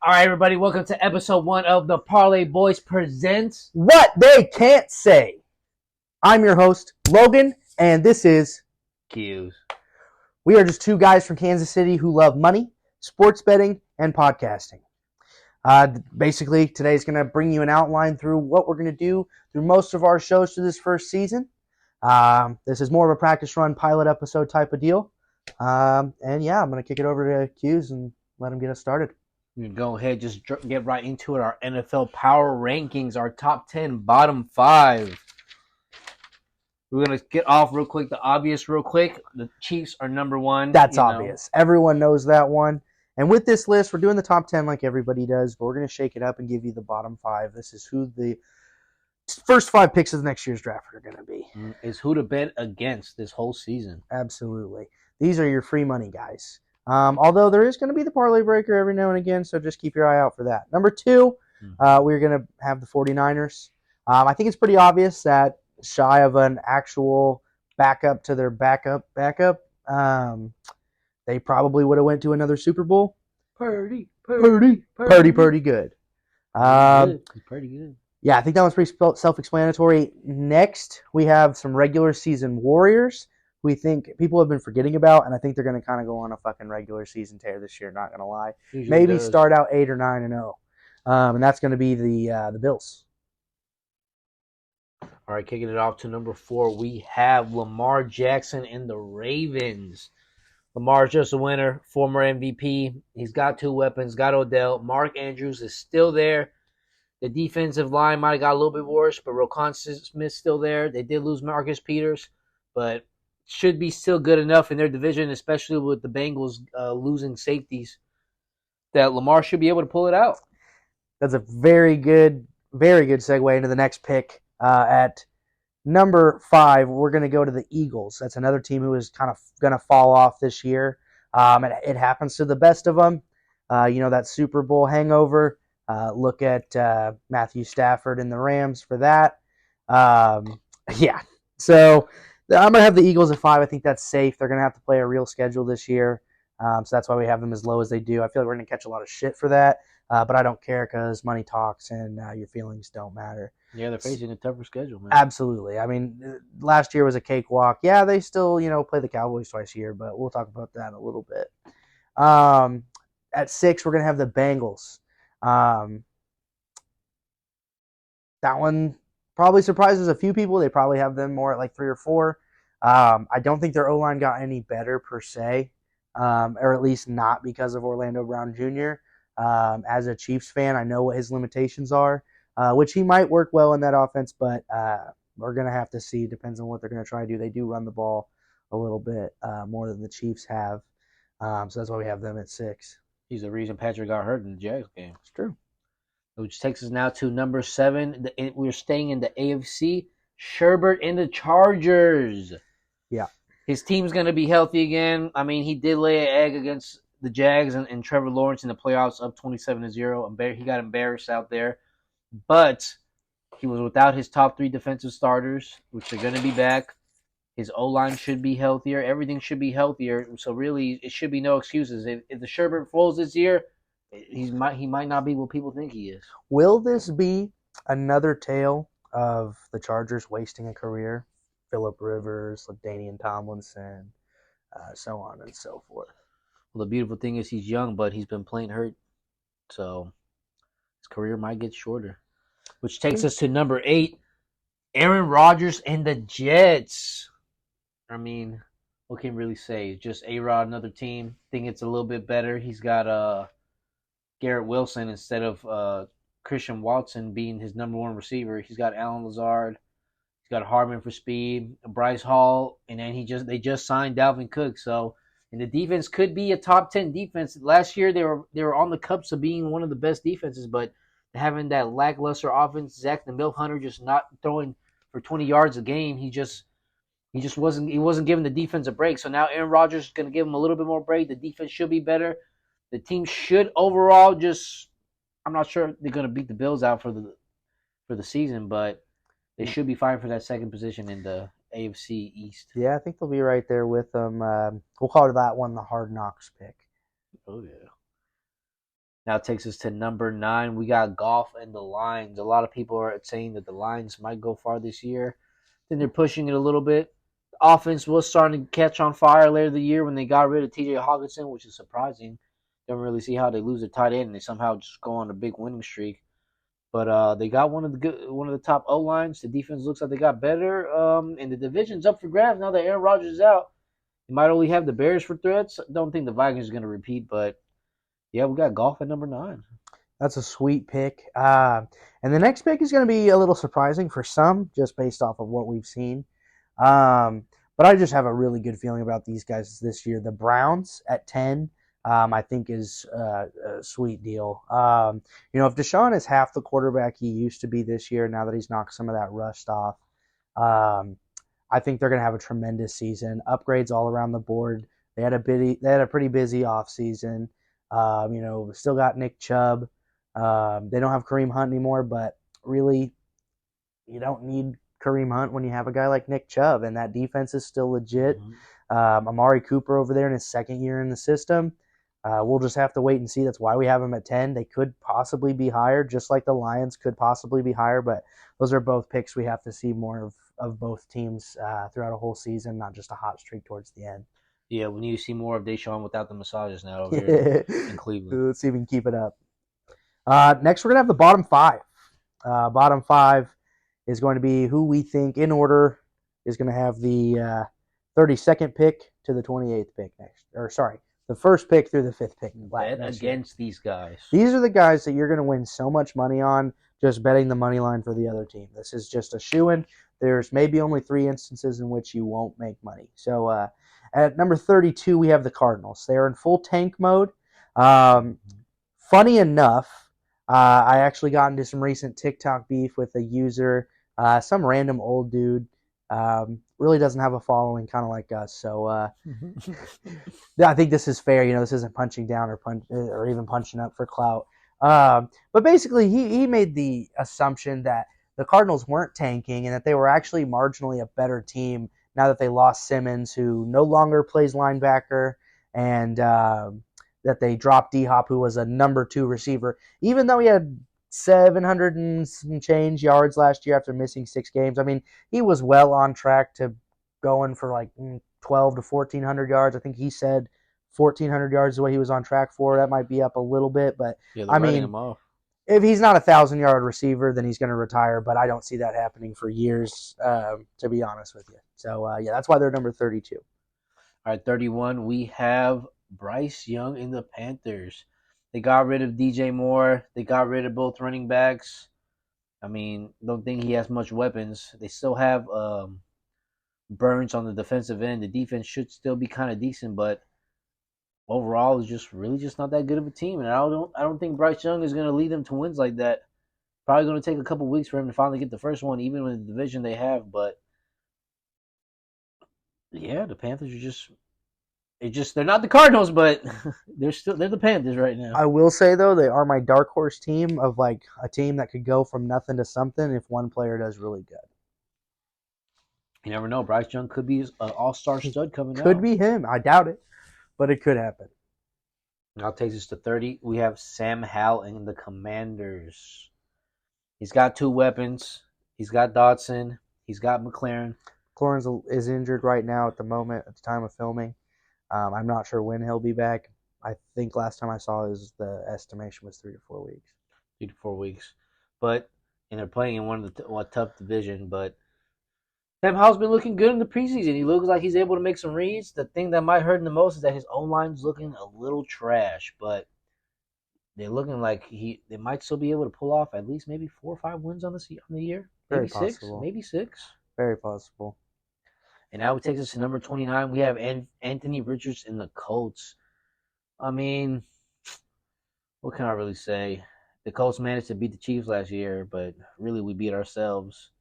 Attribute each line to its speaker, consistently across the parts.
Speaker 1: All right, everybody, welcome to episode 1 of the Parlay Boys presents
Speaker 2: What They Can't Say. I'm your host, Logan, and this is
Speaker 1: Q's.
Speaker 2: We are just two guys from Kansas City who love money, sports betting, and podcasting. Basically, today's going to bring you an outline through what we're going to do through most of our shows through this first season. This is more of a practice run pilot episode type of deal. I'm going to kick it over to Q's and let him get us started.
Speaker 1: You go ahead, just get right into it. Our NFL power rankings, our top 10, bottom 5. We're going to get off real quick, the obvious real quick. The Chiefs are number 1.
Speaker 2: That's obvious. Everyone knows that one. And with this list, we're doing the top 10 like everybody does, but we're going to shake it up and give you the bottom 5. This is who the first 5 picks of next year's draft are going to be.
Speaker 1: Is who to bet against this whole season.
Speaker 2: Absolutely. These are your free money guys. Although there is going to be the parlay breaker every now and again, so just keep your eye out for that. Number 2, we're going to have the 49ers. I think it's pretty obvious that shy of an actual backup to their backup, they probably would have went to another Super Bowl.
Speaker 1: Pretty
Speaker 2: good.
Speaker 1: Pretty good.
Speaker 2: Yeah, I think that one's pretty self-explanatory. Next, we have some regular season Warriors. We think people have been forgetting about, and I think they're going to kind of go on a fucking regular season tear this year, not going to lie. Maybe start out 8 or 9-0. And that's going to be the Bills.
Speaker 1: All right, kicking it off to number 4, we have Lamar Jackson and the Ravens. Lamar's just a winner, former MVP. He's got 2 weapons, got Odell. Mark Andrews is still there. The defensive line might have got a little bit worse, but Roquan Smith's still there. They did lose Marcus Peters, but should be still good enough in their division, especially with the Bengals losing safeties, that Lamar should be able to pull it out.
Speaker 2: That's a very good segue into the next pick. At number 5, we're going to go to the Eagles. That's another team who is kind of going to fall off this year. It happens to the best of them. That Super Bowl hangover. Look at Matthew Stafford and the Rams for that. So I'm going to have the Eagles at 5. I think that's safe. They're going to have to play a real schedule this year. So that's why we have them as low as they do. I feel like we're going to catch a lot of shit for that. But I don't care because money talks and your feelings don't matter.
Speaker 1: Yeah, they're facing a tougher schedule, man.
Speaker 2: Absolutely. I mean, last year was a cakewalk. Yeah, they still, play the Cowboys twice a year, but we'll talk about that in a little bit. At 6, we're going to have the Bengals. That one probably surprises a few people. They probably have them more at like 3 or 4. I don't think their O-line got any better per se, or at least not because of Orlando Brown Jr. As a Chiefs fan, I know what his limitations are, which he might work well in that offense, but we're going to have to see. Depends on what they're going to try to do. They do run the ball a little bit more than the Chiefs have, so that's why we have them at 6.
Speaker 1: He's the reason Patrick got hurt in the Jags game.
Speaker 2: It's true.
Speaker 1: Which takes us now to number 7. We're staying in the AFC. Sherbert and the Chargers.
Speaker 2: Yeah.
Speaker 1: His team's going to be healthy again. I mean, he did lay an egg against the Jags and Trevor Lawrence in the playoffs, up 27-0. He got embarrassed out there. But he was without his top 3 defensive starters, which are going to be back. His O-line should be healthier. Everything should be healthier. So really, it should be no excuses. If the Sherbert falls this year, he might not be what people think he is.
Speaker 2: Will this be another tale of the Chargers wasting a career? Phillip Rivers, LaDainian Tomlinson, so on and so forth.
Speaker 1: Well, the beautiful thing is he's young, but he's been playing hurt. So his career might get shorter. Which takes us to number 8, Aaron Rodgers and the Jets. I mean, what can you really say? Just A-Rod, another team. Think it's a little bit better. He's got Garrett Wilson instead of Christian Watson being his number 1 receiver. He's got Allen Lazard. He's got Hardman for speed, Bryce Hall, and then they just signed Dalvin Cook. So, and the defense could be a top 10 defense. Last year they were on the cusp of being one of the best defenses, but having that lackluster offense, Zach the Milk Hunter just not throwing for 20 yards a game, he wasn't giving the defense a break. So now Aaron Rodgers is going to give him a little bit more break. The defense should be better. The team should overall I'm not sure they're going to beat the Bills out for the season, but they should be fighting for that second position in the AFC East.
Speaker 2: Yeah, I think they'll be right there with them. We'll call that one the Hard Knocks pick.
Speaker 1: Oh, yeah. Now it takes us to number 9. We got Goff and the Lions. A lot of people are saying that the Lions might go far this year. I think they're pushing it a little bit. The offense was starting to catch on fire later the year when they got rid of T.J. Hawkinson, which is surprising. Don't really see how they lose their tight end and they somehow just go on a big winning streak. But they got one of the top O lines. The defense looks like they got better. And the division's up for grabs now that Aaron Rodgers is out. You might only have the Bears for threats. Don't think the Vikings are going to repeat, but yeah, we got Goff at number 9.
Speaker 2: That's a sweet pick. And the next pick is going to be a little surprising for some, just based off of what we've seen. But I just have a really good feeling about these guys this year. The Browns at 10, I think is a sweet deal. If Deshaun is half the quarterback he used to be this year, now that he's knocked some of that rust off, I think they're going to have a tremendous season. Upgrades all around the board. They had a pretty busy offseason. Still got Nick Chubb. They don't have Kareem Hunt anymore, but really, you don't need Kareem Hunt when you have a guy like Nick Chubb, and that defense is still legit. Amari Cooper over there in his second year in the system. We'll just have to wait and see. That's why we have him at 10. They could possibly be higher, just like the Lions could possibly be higher, but those are both picks we have to see more of both teams throughout a whole season, not just a hot streak towards the end.
Speaker 1: Yeah, we need to see more of Deshaun without the massages now over here in Cleveland.
Speaker 2: Let's see if we can keep it up. Next, we're going to have the bottom 5. Bottom 5 is going to be who we think, in order, is going to have the 32nd pick to the 28th pick next. Or, sorry, the first pick through the 5th pick.
Speaker 1: Bet against these guys.
Speaker 2: These are the guys that you're going to win so much money on just betting the money line for the other team. This is just a shoo-in. There's maybe only 3 instances in which you won't make money. So, at number 32, we have the Cardinals. They are in full tank mode. Funny enough, I actually got into some recent TikTok beef with a user, some random old dude. Really doesn't have a following, kind of like us. So I think this is fair. This isn't punching down or even punching up for clout. But basically, he made the assumption that the Cardinals weren't tanking and that they were actually marginally a better team now that they lost Simmons, who no longer plays linebacker, and that they dropped D-Hop, who was a number 2 receiver, even though he had 700 and some change yards last year after missing 6 games. I mean, he was well on track to going for like 12 to 1,400 yards. I think he said 1,400 yards is what he was on track for. That might be up a little bit, but I mean, if he's not a 1,000-yard receiver, then he's going to retire, but I don't see that happening for years, to be honest with you. So, that's why they're number 32.
Speaker 1: All right, 31, we have Bryce Young and the Panthers. They got rid of DJ Moore. They got rid of both running backs. I mean, don't think he has much weapons. They still have Burns on the defensive end. The defense should still be kind of decent, but overall, it's just not that good of a team. And I don't think Bryce Young is going to lead them to wins like that. Probably going to take a couple weeks for him to finally get the first one, even with the division they have. But yeah, the Panthers are they're not the Cardinals, but they're the Panthers right now.
Speaker 2: I will say though, they are my dark horse team of like a team that could go from nothing to something if one player does really good.
Speaker 1: You never know. Bryce Young could be an all-star stud coming out.
Speaker 2: Could be him. I doubt it, but it could happen.
Speaker 1: Now takes us to 30. We have Sam Howell and the Commanders. He's got 2 weapons. He's got Dotson. He's got McLaurin.
Speaker 2: McLaurin is injured right now at the time of filming. I'm not sure when he'll be back. I think last time I saw the estimation was 3 to 4 weeks.
Speaker 1: 3 to 4 weeks. But, and they're playing in one of the tough division, but Sam Howell's been looking good in the preseason. He looks like he's able to make some reads. The thing that might hurt him the most is that his O-line's looking a little trash, but they're looking like they might still be able to pull off at least maybe 4 or 5 wins on the year. Maybe
Speaker 2: Very
Speaker 1: 6.
Speaker 2: possible.
Speaker 1: Maybe 6.
Speaker 2: Very possible.
Speaker 1: And now it takes us to number 29. We have Anthony Richards in the Colts. I mean, what can I really say? The Colts managed to beat the Chiefs last year, but really we beat ourselves.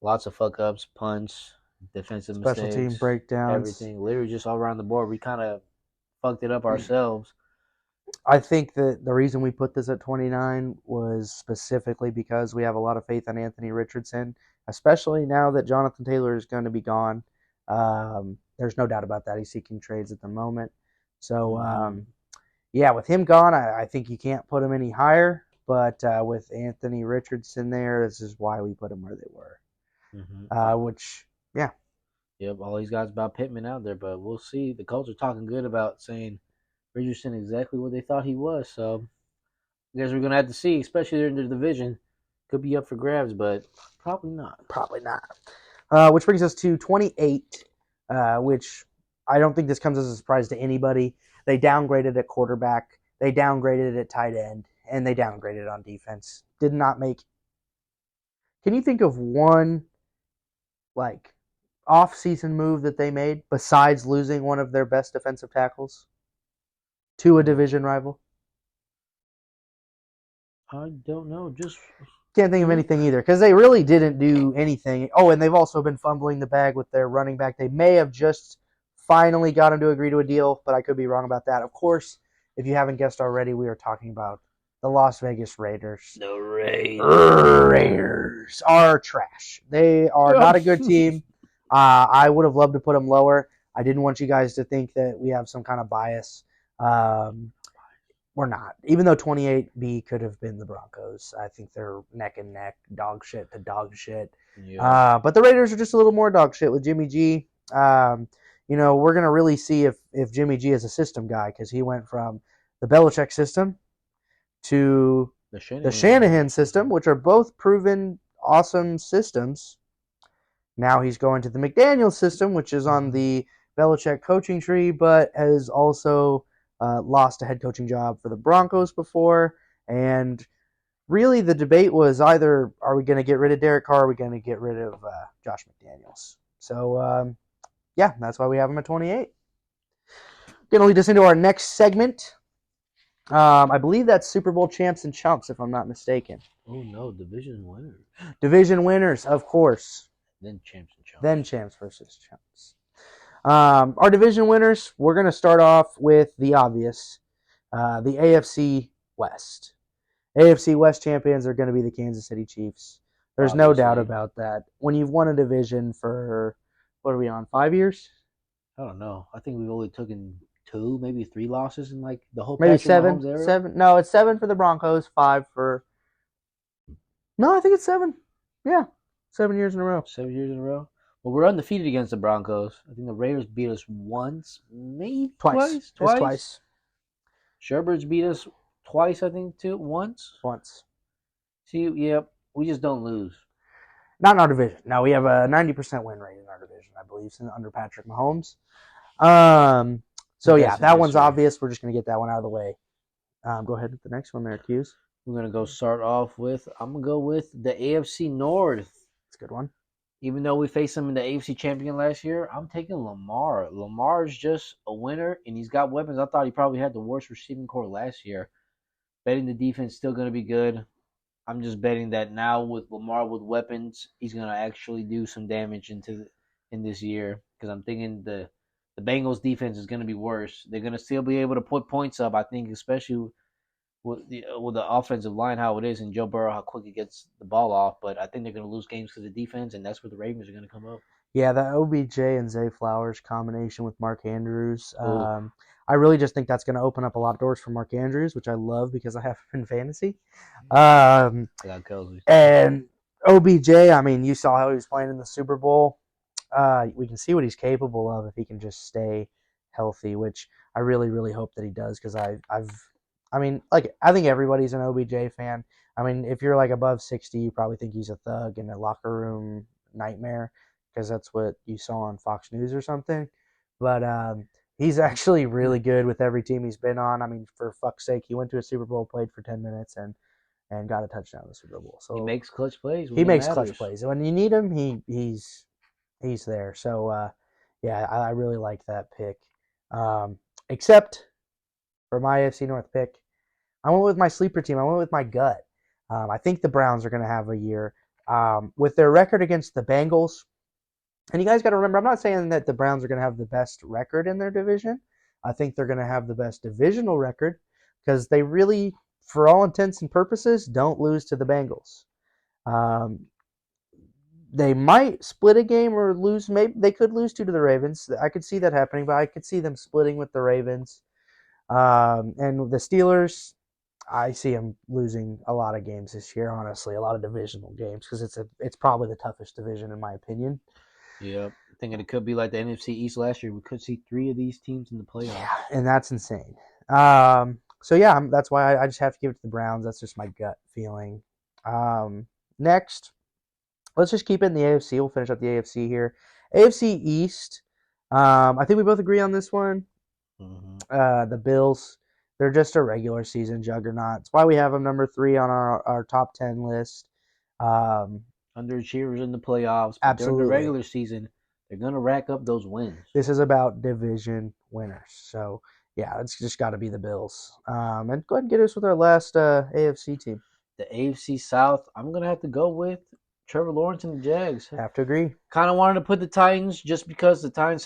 Speaker 1: Lots of fuck-ups, punts, defensive mistakes.
Speaker 2: Special team breakdowns.
Speaker 1: Everything. Literally just all around the board. We kind of fucked it up ourselves.
Speaker 2: I think that the reason we put this at 29 was specifically because we have a lot of faith in Anthony Richardson, especially now that Jonathan Taylor is going to be gone. There's no doubt about that. He's seeking trades at the moment. So, yeah, with him gone, I think you can't put him any higher. But with Anthony Richardson there, this is why we put him where they were. Which, yeah.
Speaker 1: Yep, all these guys about Pittman out there, but we'll see. The Colts are talking good about saying Richardson exactly what they thought he was. So I guess we're gonna have to see, especially in the division. Could be up for grabs, but probably not.
Speaker 2: Probably not. Which brings us to 28, which I don't think this comes as a surprise to anybody. They downgraded at quarterback, they downgraded at tight end, and they downgraded on defense. Did not make. Can you think of one like off-season move that they made besides losing one of their best defensive tackles to a division rival?
Speaker 1: I don't know. Just
Speaker 2: can't think of anything either because they really didn't do anything. Oh, and they've also been fumbling the bag with their running back. They may have just finally got him to agree to a deal, but I could be wrong about that. Of course, if you haven't guessed already, we are talking about the Las Vegas Raiders.
Speaker 1: The Raiders
Speaker 2: are trash. They are not a good team. I would have loved to put them lower. I didn't want you guys to think that we have some kind of bias. We're not. Even though 28B could have been the Broncos. I think they're neck and neck, dog shit to dog shit. Yeah. But the Raiders are just a little more dog shit with Jimmy G. We're going to really see if Jimmy G is a system guy because he went from the Belichick system to the Shanahan system, which are both proven awesome systems. Now he's going to the McDaniel system, which is on the Belichick coaching tree, but has also lost a head coaching job for the Broncos before. And really the debate was either are we going to get rid of Derek Carr or are we going to get rid of Josh McDaniels? So, that's why we have him at 28. Going to lead us into our next segment. I believe that's Super Bowl champs and chumps, if I'm not mistaken.
Speaker 1: Oh, no, division winners.
Speaker 2: Division winners, of course.
Speaker 1: Then champs and chumps.
Speaker 2: Then champs versus chumps. Our division winners, we're going to start off with the obvious, the AFC West. AFC West champions are going to be the Kansas City Chiefs. There's no doubt about that. When you've won a division for, what are we on, 5 years?
Speaker 1: I don't know. I think we've only taken 2, maybe 3 losses in like the whole
Speaker 2: maybe seven. No, it's 7 for the Broncos, 5 for. No, I think it's 7. Yeah, 7 years in a row.
Speaker 1: 7 years in a row. Well, we're undefeated against the Broncos. I think the Raiders beat us once, maybe twice.
Speaker 2: Twice.
Speaker 1: Sherbirds beat us twice, I think, too. Once. See, yep, we just don't lose.
Speaker 2: Not in our division. No, we have a 90% win rate in our division, I believe, under Patrick Mahomes. So, yeah, that one's obvious. We're just going to get that one out of the way. Go ahead with the next one there, Q's.
Speaker 1: We're going to go start off with, I'm going to go with the AFC North.
Speaker 2: That's a good one.
Speaker 1: Even though we faced him in the AFC Champion last year, I'm taking Lamar. Lamar's just a winner, and he's got weapons. I thought he probably had the worst receiving core last year. Betting the defense still going to be good. I'm just betting that now with Lamar with weapons, he's going to actually do some damage in this year. Because I'm thinking the Bengals defense is going to be worse. They're going to still be able to put points up, I think, especially with the offensive line, how it is, and Joe Burrow, how quick he gets the ball off. But I think they're going to lose games because of defense, and that's where the Ravens are going to come up.
Speaker 2: Yeah, that OBJ and Zay Flowers combination with Mark Andrews. I really just think that's going to open up a lot of doors for Mark Andrews, which I love because I have him in fantasy.
Speaker 1: I got Kelsey.
Speaker 2: And OBJ, I mean, you saw how he was playing in the Super Bowl. We can see what he's capable of if he can just stay healthy, which I really, really hope that he does because I think everybody's an OBJ fan. I mean, if you're like above 60, you probably think he's a thug and a locker room nightmare because that's what you saw on Fox News or something. But he's actually really good with every team he's been on. I mean, for fuck's sake, he went to a Super Bowl, played for 10 minutes, and got a touchdown in the Super Bowl. So
Speaker 1: he makes clutch plays.
Speaker 2: He makes clutch plays. When you need him, he's there. So, I really like that pick. Except for my AFC North pick, I went with my sleeper team. I went with my gut. I think the Browns are going to have a year. With their record against the Bengals, and you guys got to remember, I'm not saying that the Browns are going to have the best record in their division. I think they're going to have the best divisional record because they really, for all intents and purposes, don't lose to the Bengals. They might split a game or lose. Maybe they could lose 2 to the Ravens. I could see that happening, but I could see them splitting with the Ravens. And the Steelers, I see them losing a lot of games this year. Honestly, a lot of divisional games because it's probably the toughest division in my opinion.
Speaker 1: Yep. Thinking it could be like the NFC East last year. We could see 3 of these teams in the playoffs.
Speaker 2: Yeah, and that's insane. So yeah, that's why I just have to give it to the Browns. That's just my gut feeling. Next, let's just keep it in the AFC. We'll finish up the AFC here. AFC East. I think we both agree on this one. The Bills. They're just a regular season juggernaut. That's why we have them number 3 on our top 10 list.
Speaker 1: Underachievers in the playoffs. But
Speaker 2: Absolutely.
Speaker 1: during the regular season, they're going to rack up those wins.
Speaker 2: This is about division winners. So, yeah, it's just got to be the Bills. And go ahead and get us with our last AFC team.
Speaker 1: The AFC South, I'm going to have to go with Trevor Lawrence and the Jags.
Speaker 2: Have to agree.
Speaker 1: Kind of wanted to put the Titans just because the Titans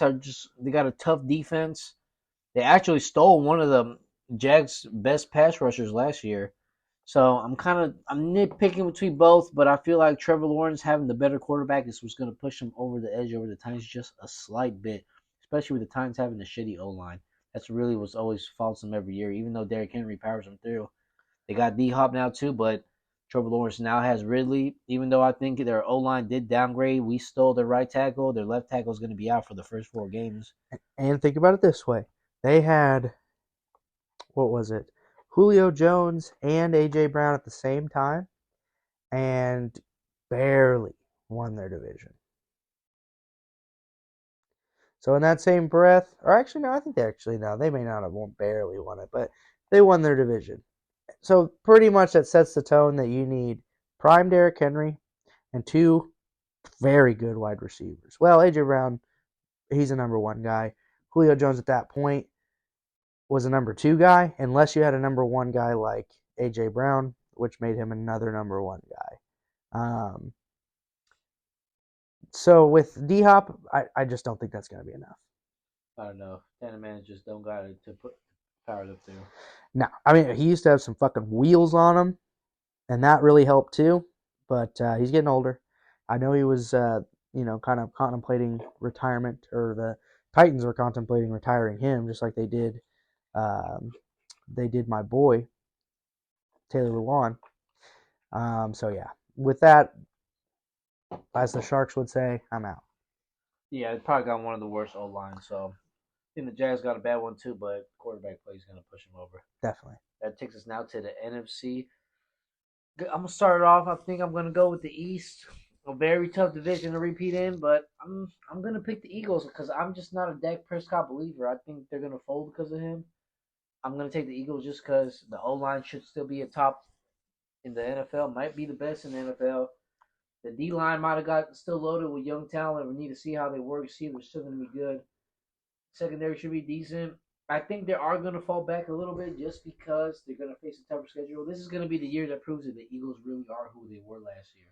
Speaker 1: they got a tough defense. They actually stole one of the Jags' best pass rushers last year. So I'm nitpicking between both, but I feel like Trevor Lawrence having the better quarterback is what's going to push him over the edge over the Titans just a slight bit, especially with the Titans having the shitty O-line. That's really what's always faults them every year, even though Derrick Henry powers them through. They got D-Hop now too, but Trevor Lawrence now has Ridley. Even though I think their O-line did downgrade, we stole their right tackle. Their left tackle is going to be out for the first 4 games.
Speaker 2: And think about it this way. They had, what was it? Julio Jones and A.J. Brown at the same time and barely won their division. So in that same breath, or actually no, I think they may not have barely won it, but they won their division. So pretty much that sets the tone that you need prime Derrick Henry and 2 very good wide receivers. Well, A.J. Brown, he's a number 1 guy. Julio Jones at that point was a number 2 guy, unless you had a number 1 guy like A.J. Brown, which made him another number 1 guy. So with D-Hop, I just don't think that's going to be enough.
Speaker 1: I don't know. Tanneman just don't got it to put power up there.
Speaker 2: No, I mean, he used to have some fucking wheels on him, and that really helped too, but he's getting older. I know he was, kind of contemplating retirement, or the Titans were contemplating retiring him, just like they did my boy, Taylor Lewan. So yeah, with that, as the Sharks would say, I'm out.
Speaker 1: Yeah, it probably got one of the worst O-lines, so I think the Jags got a bad one too, but quarterback play is going to push them over.
Speaker 2: Definitely.
Speaker 1: That takes us now to the NFC. I'm going to start it off. I think I'm going to go with the East. A very tough division to repeat in, but I'm going to pick the Eagles because I'm just not a Dak Prescott believer. I think they're going to fold because of him. I'm going to take the Eagles just because the O-line should still be a top in the NFL. Might be the best in the NFL. The D-line might have got still loaded with young talent. We need to see how they work, see if they're still going to be good. Secondary should be decent. I think they are going to fall back a little bit just because they're going to face a tougher schedule. This is going to be the year that proves that the Eagles really are who they were last year.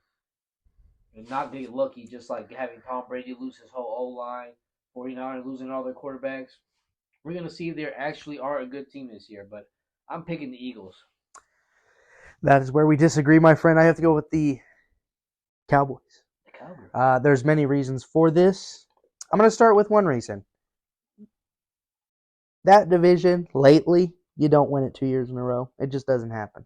Speaker 1: And not get lucky, just like having Tom Brady lose his whole O-line, 49ers losing all their quarterbacks. We're going to see if they actually are a good team this year, but I'm picking the Eagles.
Speaker 2: That is where we disagree, my friend. I have to go with the Cowboys.
Speaker 1: The Cowboys.
Speaker 2: There's many reasons for this. I'm going to start with one reason. That division, lately, you don't win it 2 years in a row. It just doesn't happen.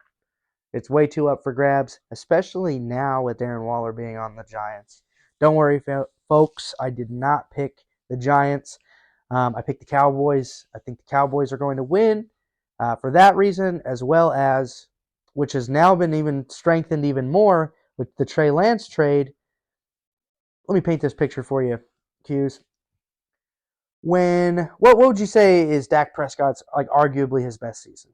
Speaker 2: It's way too up for grabs, especially now with Darren Waller being on the Giants. Don't worry, folks. I did not pick the Giants. I picked the Cowboys. I think the Cowboys are going to win for that reason, as well as, which has now been even strengthened even more with the Trey Lance trade. Let me paint this picture for you, Hughes. What would you say is Dak Prescott's, like, arguably his best season?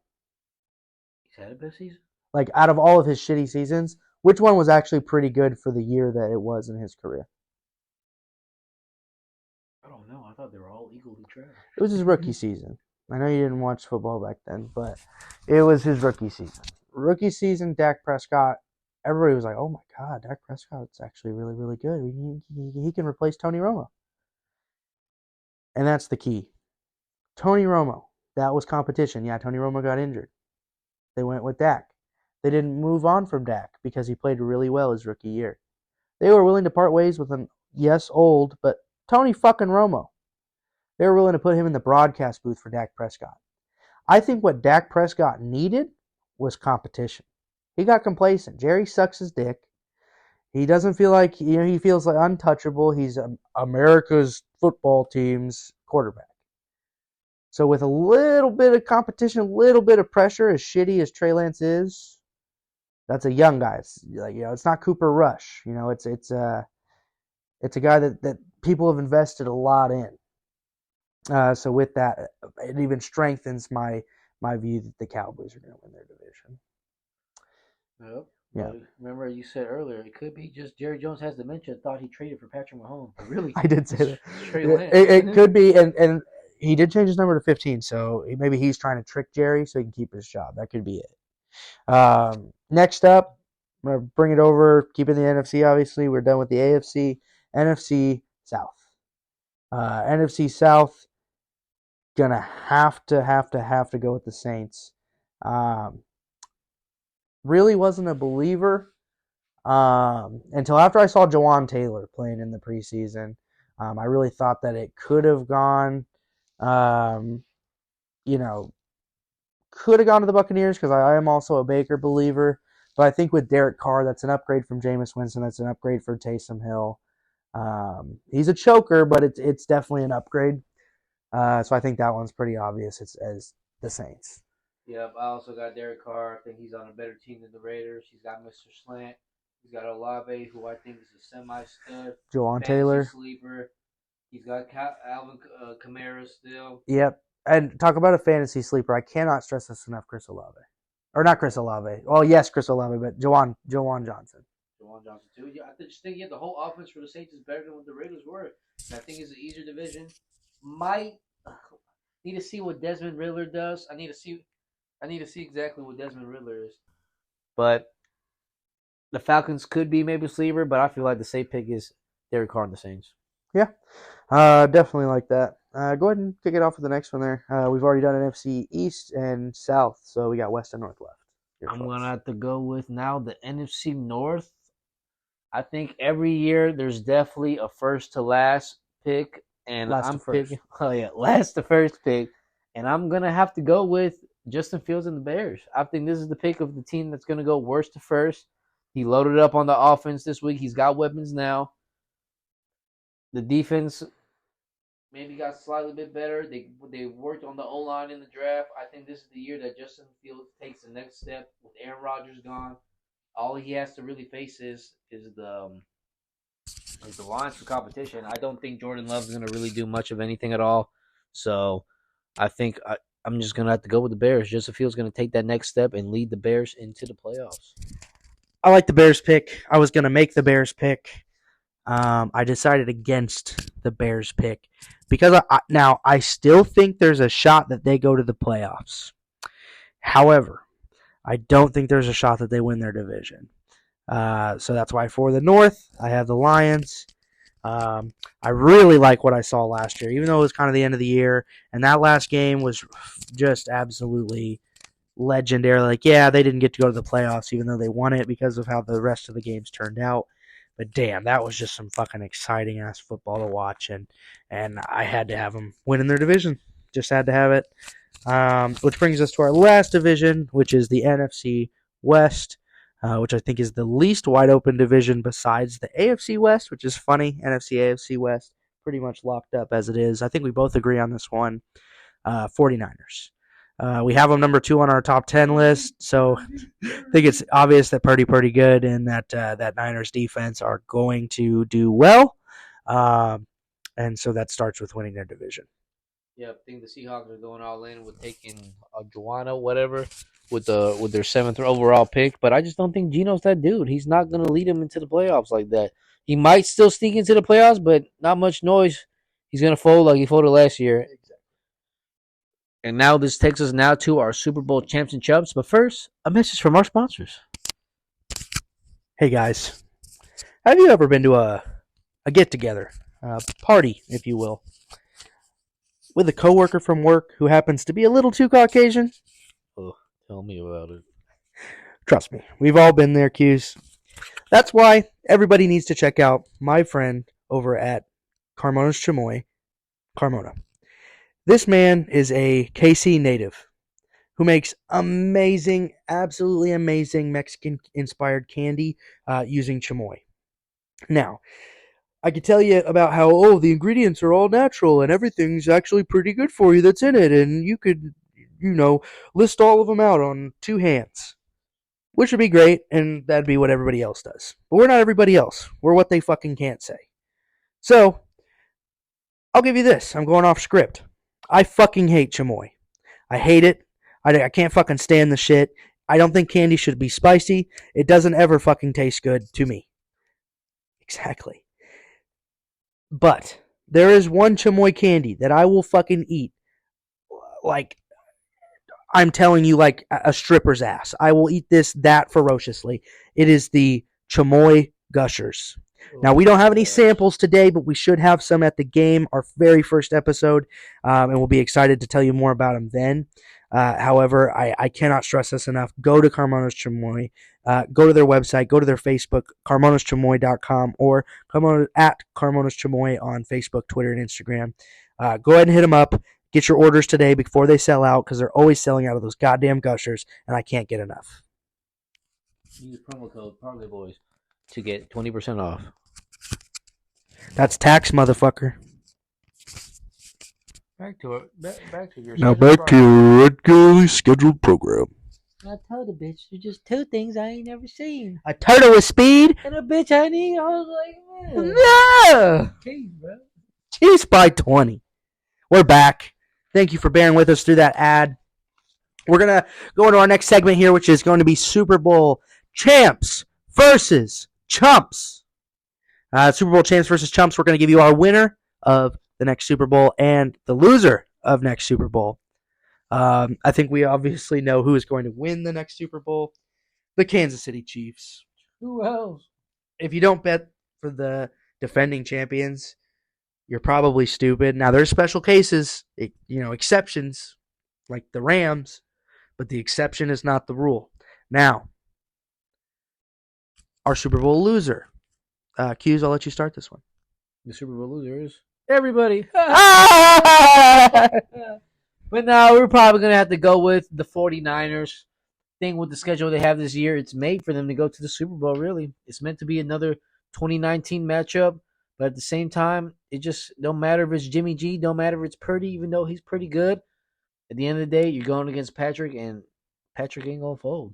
Speaker 1: He's had a best season?
Speaker 2: Like, out of all of his shitty seasons, which one was actually pretty good for the year that it was in his career?
Speaker 1: I don't know. I thought they were all equally trash.
Speaker 2: It was his rookie season. I know you didn't watch football back then, but it was his rookie season. Rookie season, Dak Prescott, everybody was like, oh my God, Dak Prescott's actually really, really good. He can replace Tony Romo. And that's the key. Tony Romo, that was competition. Yeah, Tony Romo got injured. They went with Dak. They didn't move on from Dak because he played really well his rookie year. They were willing to part ways with an, yes, old, but Tony fucking Romo. They were willing to put him in the broadcast booth for Dak Prescott. I think what Dak Prescott needed was competition. He got complacent. Jerry sucks his dick. He doesn't feel like, he feels like untouchable. He's America's football team's quarterback. So with a little bit of competition, a little bit of pressure, as shitty as Trey Lance is, that's a young guy. It's like, it's not Cooper Rush. It's a guy that people have invested a lot in. So with that, it even strengthens my view that the Cowboys are going to win their division.
Speaker 1: Yep.
Speaker 2: Yeah.
Speaker 1: But remember, you said earlier it could be just Jerry Jones has dementia. Thought he traded for Patrick Mahomes. But really,
Speaker 2: I did say that.
Speaker 1: it's Trey Lance.
Speaker 2: It could be, and he did change his number to 15, so maybe he's trying to trick Jerry so he can keep his job. That could be it. Next up, I'm going to bring it over, keeping the NFC, obviously. We're done with the AFC. NFC South. NFC South, going to have to go with the Saints. Really wasn't a believer until after I saw Jawan Taylor playing in the preseason. I really thought that it could have gone, could have gone to the Buccaneers because I am also a Baker believer. But I think with Derek Carr, that's an upgrade from Jameis Winston. That's an upgrade for Taysom Hill. He's a choker, but it's definitely an upgrade. So I think that one's pretty obvious. It's as the Saints.
Speaker 1: Yep, I also got Derek Carr. I think he's on a better team than the Raiders. He's got Mr. Slant. He's got Olave, who I think is a semi-stud.
Speaker 2: Jawan Taylor.
Speaker 1: Sleeper. He's got Alvin Kamara still.
Speaker 2: Yep. And talk about a fantasy sleeper. I cannot stress this enough, Chris Olave. Or not Chris Olave. Oh, yes, Chris Olave, but Jawan Johnson.
Speaker 1: Jawan Johnson, too. Yeah, I just think the whole offense for the Saints is better than what the Raiders were. And I think it's an easier division. Might need to see what Desmond Riddler does. I need to see exactly what Desmond Riddler is. But the Falcons could be maybe a sleeper, but I feel like the safe pick is Derek Carr and the Saints.
Speaker 2: Yeah, definitely like that. Go ahead and kick it off with the next one there. We've already done NFC East and South, so we got West and North left.
Speaker 1: I'm going to have to go with now the NFC North. I think every year there's definitely a first to last pick. And I'm picking, last to first pick. And I'm going to have to go with Justin Fields and the Bears. I think this is the pick of the team that's going to go worst to first. He loaded up on the offense this week. He's got weapons now. The defense maybe got slightly bit better. They worked on the O-line in the draft. I think this is the year that Justin Fields takes the next step with Aaron Rodgers gone. All he has to really face is the Lions for competition. I don't think Jordan Love is going to really do much of anything at all. So I think I'm just going to have to go with the Bears. Justin Fields is going to take that next step and lead the Bears into the playoffs.
Speaker 2: I like the Bears pick. I was going to make the Bears pick. I decided against the Bears pick because I still think there's a shot that they go to the playoffs. However, I don't think there's a shot that they win their division. So that's why for the North, I have the Lions. I really like what I saw last year, even though it was kind of the end of the year. And that last game was just absolutely legendary. Like, yeah, they didn't get to go to the playoffs, even though they won it because of how the rest of the games turned out. But damn, that was just some fucking exciting ass football to watch, and I had to have them win in their division. Just had to have it. Which brings us to our last division, which is the NFC West, which I think is the least wide open division besides the AFC West, which is funny. NFC, AFC West, pretty much locked up as it is. I think we both agree on this one. 49ers. We have them number 2 on our top 10 list, so I think it's obvious that pretty good and that Niners defense are going to do well. And so that starts with winning their division.
Speaker 1: Yeah, I think the Seahawks are going all in with taking Joanna, whatever, with their 7th overall pick. But I just don't think Geno's that dude. He's not going to lead them into the playoffs like that. He might still sneak into the playoffs, but not much noise. He's going to fold like he folded last year. And now this takes us now to our Super Bowl champs and chubs. But first, a message from our sponsors.
Speaker 2: Hey guys, have you ever been to a get-together, a party, if you will, with a coworker from work who happens to be a little too Caucasian?
Speaker 1: Oh, tell me about it.
Speaker 2: Trust me, we've all been there, Q's. That's why everybody needs to check out my friend over at Carmona's Chamoy, Carmona. This man is a KC native. who makes amazing, absolutely amazing Mexican-inspired candy using chamoy. Now, I could tell you about how, the ingredients are all natural and everything's actually pretty good for you that's in it, and you could, list all of them out on two hands, which would be great, and that'd be what everybody else does. But we're not everybody else. We're what they fucking can't say. So, I'll give you this. I'm going off script. I fucking hate chamoy. I hate it. I can't fucking stand the shit. I don't think candy should be spicy. It doesn't ever fucking taste good to me. Exactly. But there is one chamoy candy that I will fucking eat. Like, I'm telling you, like a stripper's ass. I will eat that ferociously. It is the chamoy gushers. Now, we don't have any samples today, but we should have some at the game, our very first episode, and we'll be excited to tell you more about them then. However, I cannot stress this enough. Go to Carmona's Chamoy. Go to their website. Go to their Facebook, carmonaschamoy.com, or at Carmona's Chamoy on Facebook, Twitter, and Instagram. Go ahead and hit them up. Get your orders today before they sell out, because they're always selling out of those goddamn gushers, and I can't get enough.
Speaker 1: Use promo code Parlay Boys to get 20% off.
Speaker 2: That's tax, motherfucker.
Speaker 1: Back to it. Back to your.
Speaker 2: Now back to your regularly scheduled program.
Speaker 1: I told the bitch there's just two things I ain't never seen:
Speaker 2: a turtle with speed
Speaker 1: and a bitch I need. I was like, man,
Speaker 2: no.
Speaker 1: Jeez, bro.
Speaker 2: Chiefs by 20. We're back. Thank you for bearing with us through that ad. We're gonna go into our next segment here, which is going to be Super Bowl champs versus chumps. Super Bowl champs versus chumps. We're going to give you our winner of the next Super Bowl and the loser of next Super Bowl. I think we obviously know who is going to win the next Super Bowl. The Kansas City Chiefs.
Speaker 1: Who else?
Speaker 2: If you don't bet for the defending champions, you're probably stupid. Now, there's special cases, exceptions, like the Rams, but the exception is not the rule. Now, our Super Bowl loser. Q's, I'll let you start this one.
Speaker 1: The Super Bowl loser is everybody. But now we're probably going to have to go with the 49ers. Thing with the schedule they have this year, it's made for them to go to the Super Bowl, really. It's meant to be another 2019 matchup, but at the same time, it just don't matter if it's Jimmy G, don't matter if it's Purdy, even though he's pretty good. At the end of the day, you're going against Patrick, and Patrick ain't going to fold.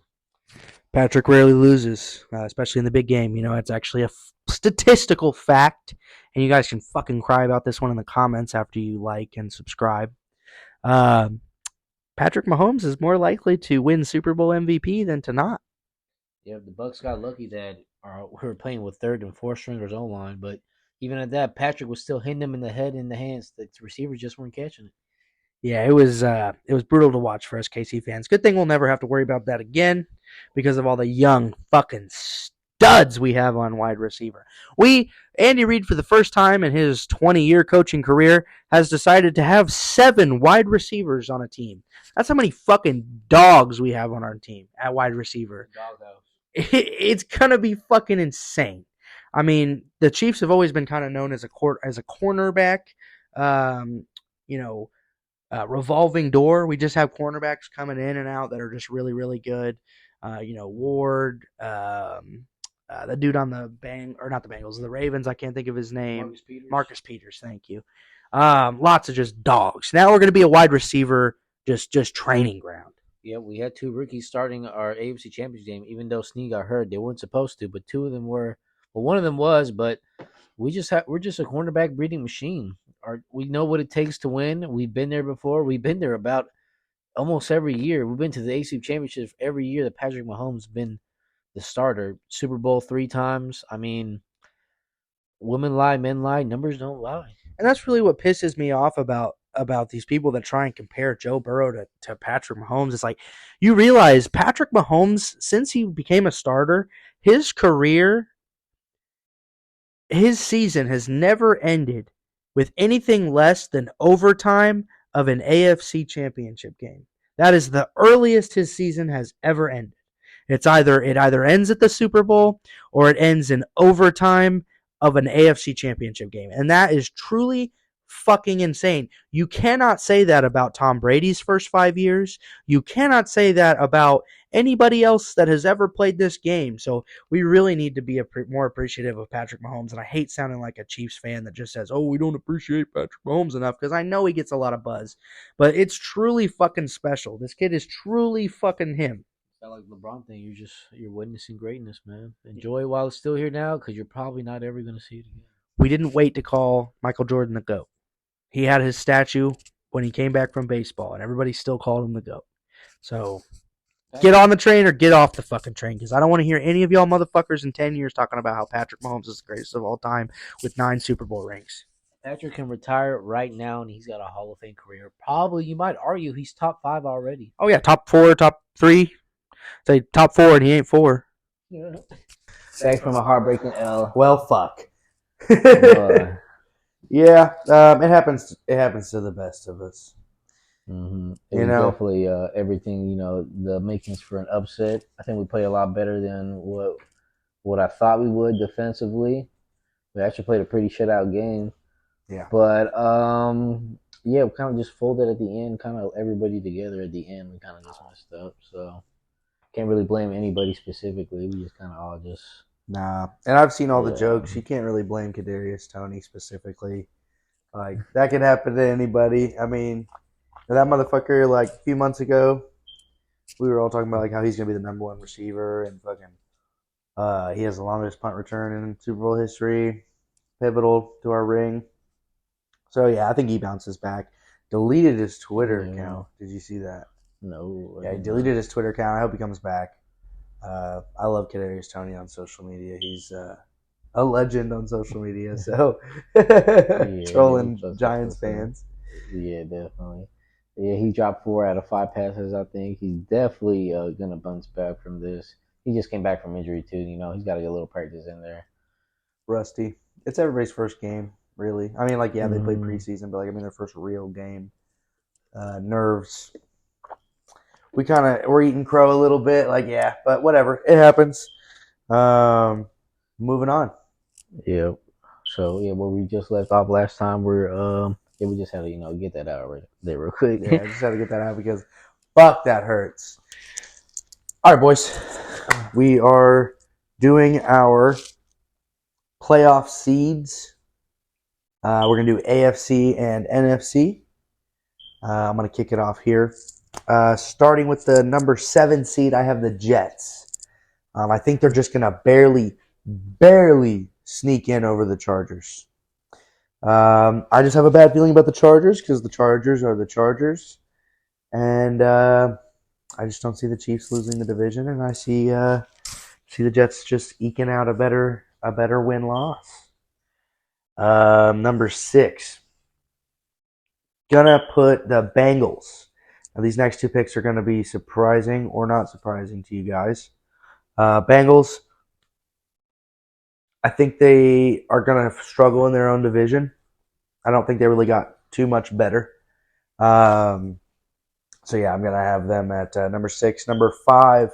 Speaker 2: Patrick rarely loses, especially in the big game. It's actually a statistical fact, and you guys can fucking cry about this one in the comments after you like and subscribe. Patrick Mahomes is more likely to win Super Bowl MVP than to not.
Speaker 1: Yeah, the Bucs got lucky that we were playing with third and fourth stringers O-line, but even at that, Patrick was still hitting them in the head and the hands. The receivers just weren't catching it.
Speaker 2: Yeah, it was brutal to watch for us KC fans. Good thing we'll never have to worry about that again because of all the young fucking studs we have on wide receiver. Andy Reid, for the first time in his 20-year coaching career, has decided to have 7 wide receivers on a team. That's how many fucking dogs we have on our team at wide receiver.
Speaker 1: Doghouse.
Speaker 2: It's gonna be fucking insane. I mean, the Chiefs have always been kind of known as a cornerback, revolving door. We just have cornerbacks coming in and out that are just really, really good. Ward, the dude on the the Ravens. I can't think of his name. Marcus Peters. Thank you. Lots of just dogs. Now we're going to be a wide receiver, just training ground.
Speaker 1: Yeah, we had 2 rookies starting our AFC Championship game, even though Snead got hurt. They weren't supposed to, but 2 of them were. Well, one of them was, but we're just a cornerback breeding machine. We know what it takes to win. We've been there before. We've been there about almost every year. We've been to the AFC Championship every year that Patrick Mahomes been the starter. Super Bowl 3 times. I mean, women lie, men lie, numbers don't lie.
Speaker 2: And that's really what pisses me off about these people that try and compare Joe Burrow to Patrick Mahomes. It's like, you realize Patrick Mahomes, since he became a starter, his season has never ended with anything less than overtime of an AFC championship game. That is the earliest his season has ever ended. It either ends at the Super Bowl or it ends in overtime of an AFC championship game. And that is truly fucking insane. You cannot say that about Tom Brady's first 5 years. You cannot say that about anybody else that has ever played this game. So we really need to be more appreciative of Patrick Mahomes. And I hate sounding like a Chiefs fan that just says, oh, we don't appreciate Patrick Mahomes enough, because I know he gets a lot of buzz. But it's truly fucking special. This kid is truly fucking him.
Speaker 1: That like LeBron thing, you're witnessing greatness, man. Enjoy it while it's still here now, because you're probably not ever gonna see it again.
Speaker 2: We didn't wait to call Michael Jordan the GOAT. He had his statue when he came back from baseball, and everybody still called him the GOAT. So get on the train or get off the fucking train, because I don't want to hear any of y'all motherfuckers in 10 years talking about how Patrick Mahomes is the greatest of all time with 9 Super Bowl rings.
Speaker 1: Patrick can retire right now, and he's got a Hall of Fame career. Probably, you might argue, he's top 5 already.
Speaker 2: Oh, yeah, top 4, top 3. Say top 4, and he ain't 4.
Speaker 1: Yeah. Back from a heartbreaking L.
Speaker 2: Well, fuck. Yeah, it happens. It happens to the best of us.
Speaker 1: Mm-hmm. It was definitely everything. The makings for an upset. I think we played a lot better than what I thought we would defensively. We actually played a pretty shutout game.
Speaker 2: Yeah.
Speaker 1: But we kind of just folded at the end. Kind of everybody together at the end. We kind of just messed up. So can't really blame anybody specifically. We just kind of all just.
Speaker 2: Nah, and I've seen all the jokes. You can't really blame Kadarius Toney specifically. Like, that could happen to anybody. I mean, that motherfucker, like, a few months ago, we were all talking about, like, how he's going to be the number 1 receiver, and fucking, he has the longest punt return in Super Bowl history, pivotal to our ring. So, yeah, I think he bounces back. Deleted his Twitter account. Did you see that?
Speaker 1: No.
Speaker 2: Yeah, he deleted his Twitter account. I hope he comes back. I love Kadarius Toney on social media. He's a legend on social media. So trolling Giants fans.
Speaker 1: Yeah, definitely. Yeah, he dropped 4 out of 5 passes. I think he's definitely gonna bounce back from this. He just came back from injury too. He's got to get a little practice in there.
Speaker 2: Rusty. It's everybody's first game, really. I mean, like, yeah, they played preseason, but their first real game. Nerves. We're eating crow a little bit, but whatever. It happens. Moving on.
Speaker 1: Yeah. So, where we just left off last time, we just had to, get that out right there real quick.
Speaker 2: Yeah, I just had to get that out because fuck, that hurts. All right, boys. We are doing our playoff seeds. We're going to do AFC and NFC. I'm going to kick it off here. Starting with the number 7 seed, I have the Jets. I think they're just going to barely sneak in over the Chargers. I just have a bad feeling about the Chargers because the Chargers are the Chargers. And I just don't see the Chiefs losing the division, and I see the Jets just eking out a better win-loss. Number 6. Gonna put the Bengals. Now, these next 2 picks are going to be surprising or not surprising to you guys. Bengals, I think they are going to struggle in their own division. I don't think they really got too much better. I'm going to have them at number 6. Number 5,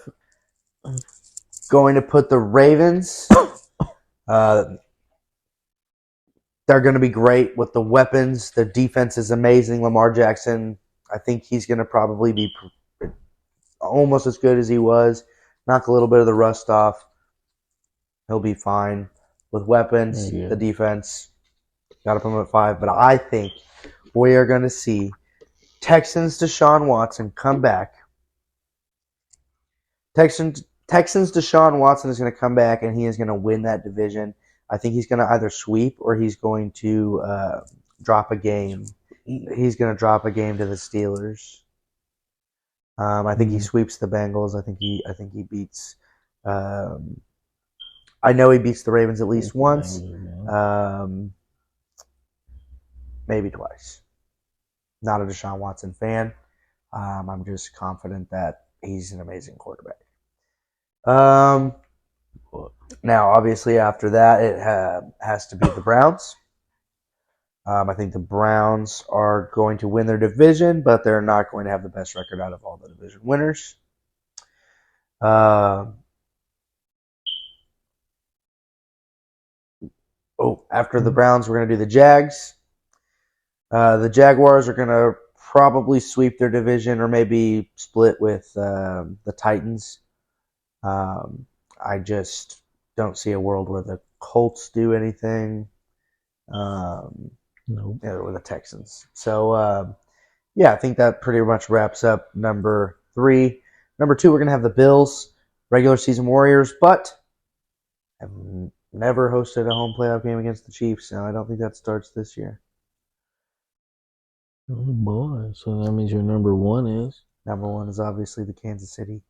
Speaker 2: going to put the Ravens. They're going to be great with the weapons. The defense is amazing. Lamar Jackson, I think he's going to probably be almost as good as he was. Knock a little bit of the rust off. He'll be fine. With weapons, the defense, got to put him at 5. But I think we are going to see Texans Deshaun Watson come back. Texans Deshaun Watson is going to come back, and he is going to win that division. I think he's going to either sweep or he's going to drop a game. He's going to drop a game to the Steelers. I think he sweeps the Bengals. I think he beats. I know he beats the Ravens at least once, maybe twice. Not a Deshaun Watson fan. I'm just confident that he's an amazing quarterback. Now, obviously, after that, it has to be the Browns. I think the Browns are going to win their division, but they're not going to have the best record out of all the division winners. After the Browns, we're going to do the Jags. The Jaguars are going to probably sweep their division or maybe split with the Titans. I just don't see a world where the Colts do anything.
Speaker 1: Nope.
Speaker 2: Or the Texans. So, I think that pretty much wraps up number 3. Number 2, we're going to have the Bills, regular season Warriors, but have never hosted a home playoff game against the Chiefs, so I don't think that starts this year.
Speaker 1: Oh boy! So that means your number 1 is
Speaker 2: Number 1 is obviously the Kansas City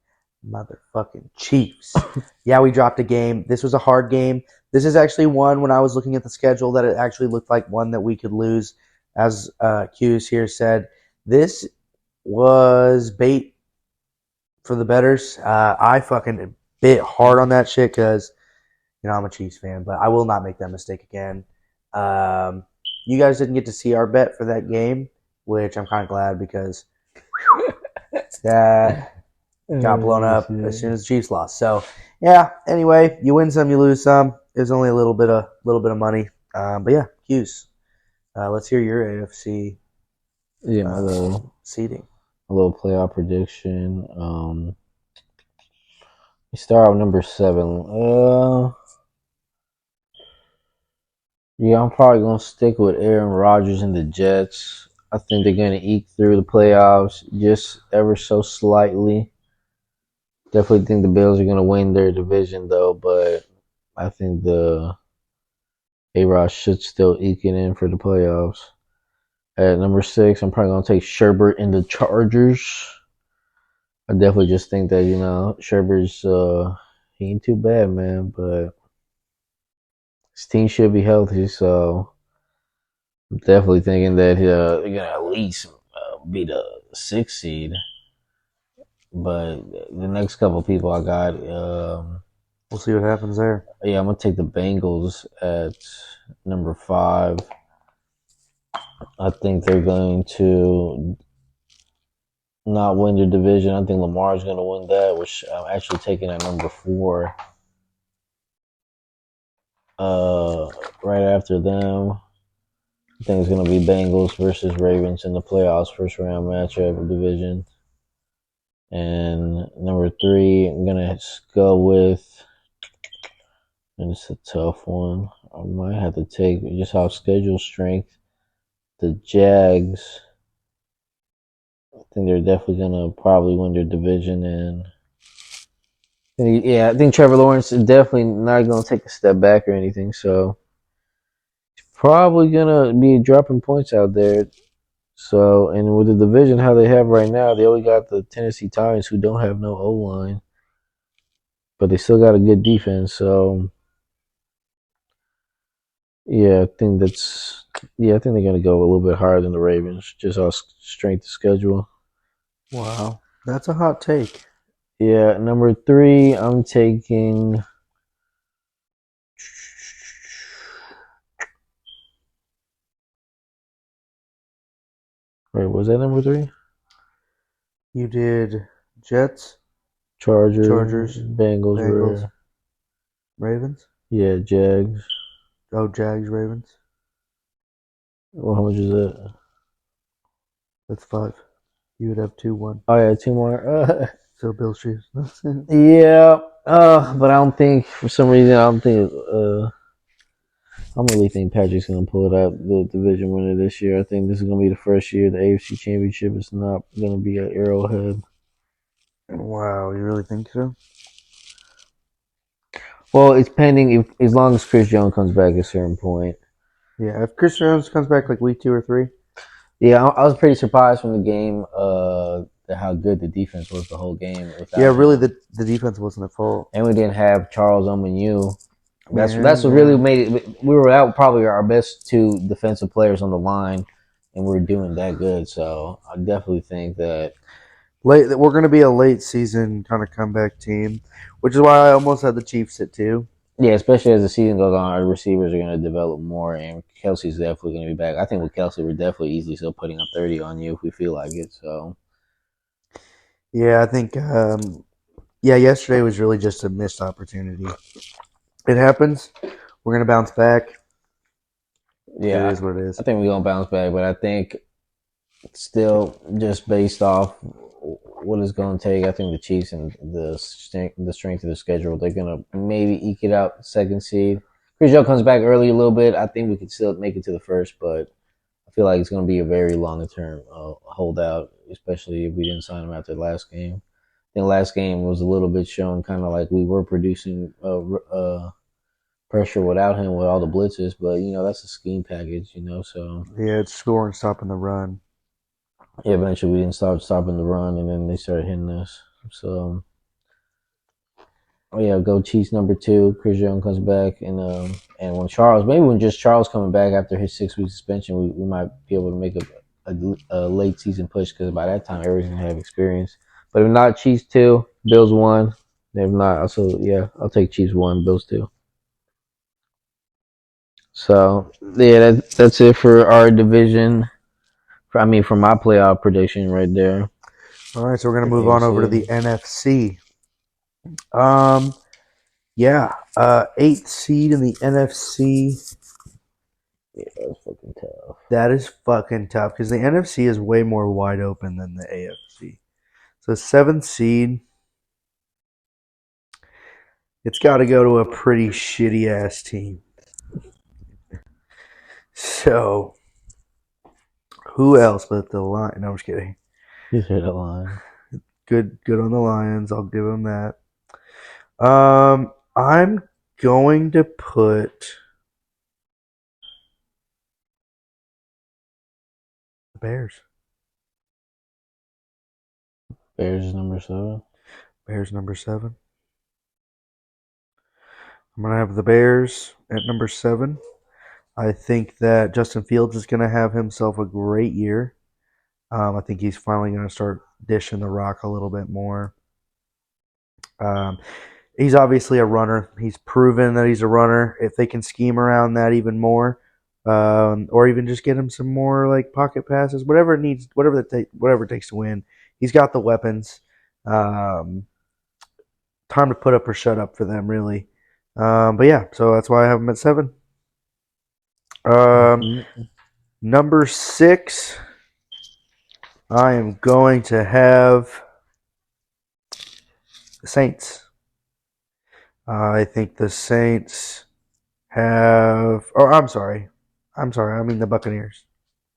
Speaker 2: motherfucking Chiefs. Yeah, we dropped a game. This was a hard game. This is actually one, when I was looking at the schedule, that it actually looked like one that we could lose. As Q's here said, this was bait for the betters. I fucking bit hard on that shit because, I'm a Chiefs fan, but I will not make that mistake again. You guys didn't get to see our bet for that game, which I'm kind of glad because that got blown up as soon as the Chiefs lost. So, anyway, you win some, you lose some. There's only a little bit of money. But yeah, Hughes, let's hear your AFC seeding.
Speaker 1: A little playoff prediction. We start with number 7. I'm probably gonna stick with Aaron Rodgers and the Jets. I think they're gonna eke through the playoffs just ever so slightly. Definitely think the Bills are gonna win their division though, but I think the A-Rod should still eke it in for the playoffs. At number 6, I'm probably gonna take Sherbert and the Chargers. I definitely just think that Sherbert's he ain't too bad, man, but his team should be healthy, so I'm definitely thinking that they're gonna at least be the 6th seed. But the next couple people I got,
Speaker 2: we'll see what happens there.
Speaker 1: Yeah, I'm gonna take the Bengals at number 5. I think they're going to not win their division. I think Lamar's going to win that, which I'm actually taking at number 4. Right after them, I think it's going to be Bengals versus Ravens in the playoffs, first round matchup of division. And number 3, I'm going to go with, and it's a tough one, I might have to take just off schedule strength, the Jags. I think they're definitely going to probably win their division. And I think Trevor Lawrence is definitely not going to take a step back or anything. So he's probably going to be dropping points out there. So, and with the division how they have right now, they only got the Tennessee Titans, who don't have no O-line. But they still got a good defense. So, I think they're going to go a little bit higher than the Ravens, just off strength of schedule.
Speaker 2: Wow. That's a hot take.
Speaker 1: Yeah, number 3, I'm taking. Wait, was that number 3?
Speaker 2: You did Jets,
Speaker 1: Chargers, Bengals,
Speaker 2: Ravens.
Speaker 1: Yeah, Jags.
Speaker 2: Oh, Jags, Ravens.
Speaker 1: Well, how much is that?
Speaker 2: That's 5. You would have 2-1.
Speaker 1: Oh yeah, 2 more.
Speaker 2: So Bills Chiefs.
Speaker 1: Yeah. But I don't think, for some reason, I really think Patrick's gonna pull it out, the division winner this year. I think this is gonna be the first year the AFC Championship is not gonna be at Arrowhead.
Speaker 2: Wow, you really think so?
Speaker 1: Well, it's pending as long as Chris Jones comes back at a certain point.
Speaker 2: Yeah, if Chris Jones comes back like week 2 or 3.
Speaker 1: Yeah, I was pretty surprised from the game how good the defense was the whole game.
Speaker 2: Really, the defense wasn't at fault.
Speaker 1: And we didn't have Charles Omenihu. That's what really made it. We were out probably our best 2 defensive players on the line, and we were doing that good. So I definitely think that
Speaker 2: we're going to be a late season kind of comeback team, which is why I almost had the Chiefs at 2.
Speaker 1: Yeah, especially as the season goes on, our receivers are going to develop more, and Kelsey's definitely going to be back. I think with Kelsey, we're definitely easily still putting up 30 on you if we feel like it. So,
Speaker 2: yeah, I think, yesterday was really just a missed opportunity. It happens. We're going to bounce back. It
Speaker 3: Yeah,
Speaker 2: is what it is.
Speaker 3: I think we're gonna bounce back, but I think still just based off what it's gonna take, I think the Chiefs and the strength of the schedule, they're gonna maybe eke it out second seed. Chris Joe comes back early a little bit. I think we could still make it to the first, but I feel like it's going to be a very long term holdout, especially if we didn't sign him after the last game. I think the last game was a little bit showing kind of like we were producing pressure without him with all the blitzes, but that's a scheme package, So
Speaker 2: Yeah, it's scoring, stopping the run.
Speaker 3: yeah, eventually we didn't start stopping the run, and then they started hitting us. So oh yeah, go Chiefs number 2. Chris Young comes back, and when just Charles coming back after his 6 week suspension, we might be able to make a late season push because by that time everyone's gonna have experience. But if not, Chiefs 2, Bills 1. If not, also yeah, I'll take Chiefs 1, Bills 2. So yeah, that's it for our division. For my playoff prediction right there.
Speaker 2: All right, so we're gonna
Speaker 3: For
Speaker 2: move on over to the
Speaker 3: AFC.
Speaker 2: NFC. Yeah, eighth seed in the NFC.
Speaker 3: Yeah, that's fucking tough.
Speaker 2: That is fucking tough because the NFC is way more wide open than the AFC. So seventh seed, it's got to go to a pretty shitty ass team. So who else but the Lions? No, I'm just kidding.
Speaker 3: You hit a line.
Speaker 2: Good on the Lions. I'll give them that. I'm going to put the Bears.
Speaker 3: Bears is number 7.
Speaker 2: Bears number 7. I'm gonna have the Bears at number 7. I think that Justin Fields is going to have himself a great year. I think he's finally going to start dishing the rock a little bit more. Um, he's obviously a runner. He's proven that he's a runner. If they can scheme around that even more, or even just get him some more like pocket passes, whatever it needs, whatever it takes to win, he's got the weapons. Um, Time to put up or shut up for them, really. But yeah, so that's why I have him at 7. Number 6, I am going to have the Saints. I think the Saints have. Oh, I'm sorry. I mean the Buccaneers.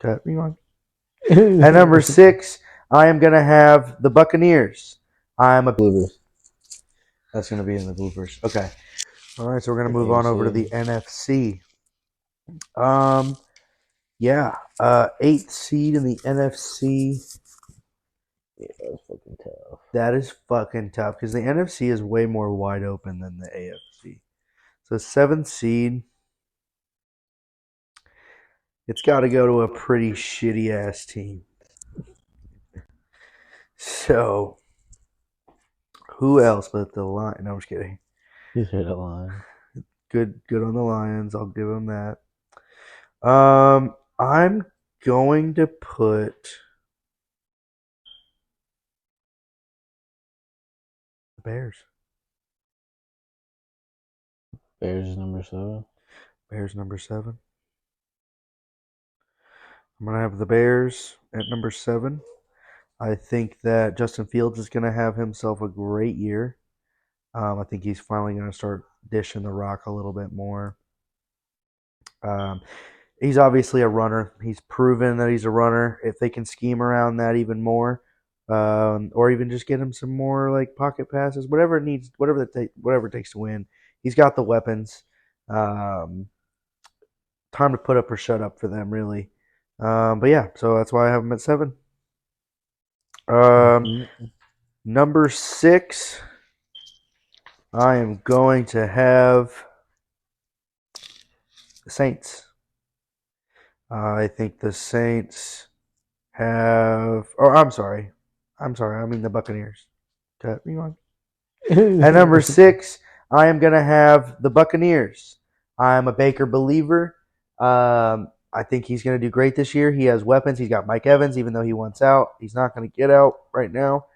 Speaker 2: At number 6, I am going to have the Buccaneers.
Speaker 3: Bloopers.
Speaker 2: That's going to be in the bloopers. Okay. All right, so we're going to move on over to the NFC. Yeah. Eighth seed in the NFC.
Speaker 3: Yeah, that's fucking tough.
Speaker 2: That is fucking tough because the NFC is way more wide open than the AFC. So seventh seed, it's got to go to a pretty shitty ass team. So who else but the Lions? No, I'm just kidding.
Speaker 3: You hit a line.
Speaker 2: Good on the Lions. I'll give them that. I'm going to put the Bears.
Speaker 3: Bears is number 7.
Speaker 2: Bears number 7. I'm going to have the Bears at number 7. I think that Justin Fields is going to have himself a great year. I think he's finally going to start dishing the rock a little bit more. He's obviously a runner. He's proven that he's a runner. If they can scheme around that even more, or even just get him some more like pocket passes, whatever it needs, whatever it takes to win, he's got the weapons. Time to put up or shut up for them, really. But yeah, so that's why I have him at 7. Number 6, I am going to have the Saints. I think the Saints have. Oh, I'm sorry. I mean the Buccaneers. At number 6, I am going to have the Buccaneers. I'm a Baker believer. I think he's going to do great this year. He has weapons. He's got Mike Evans, even though he wants out. He's not going to get out right now.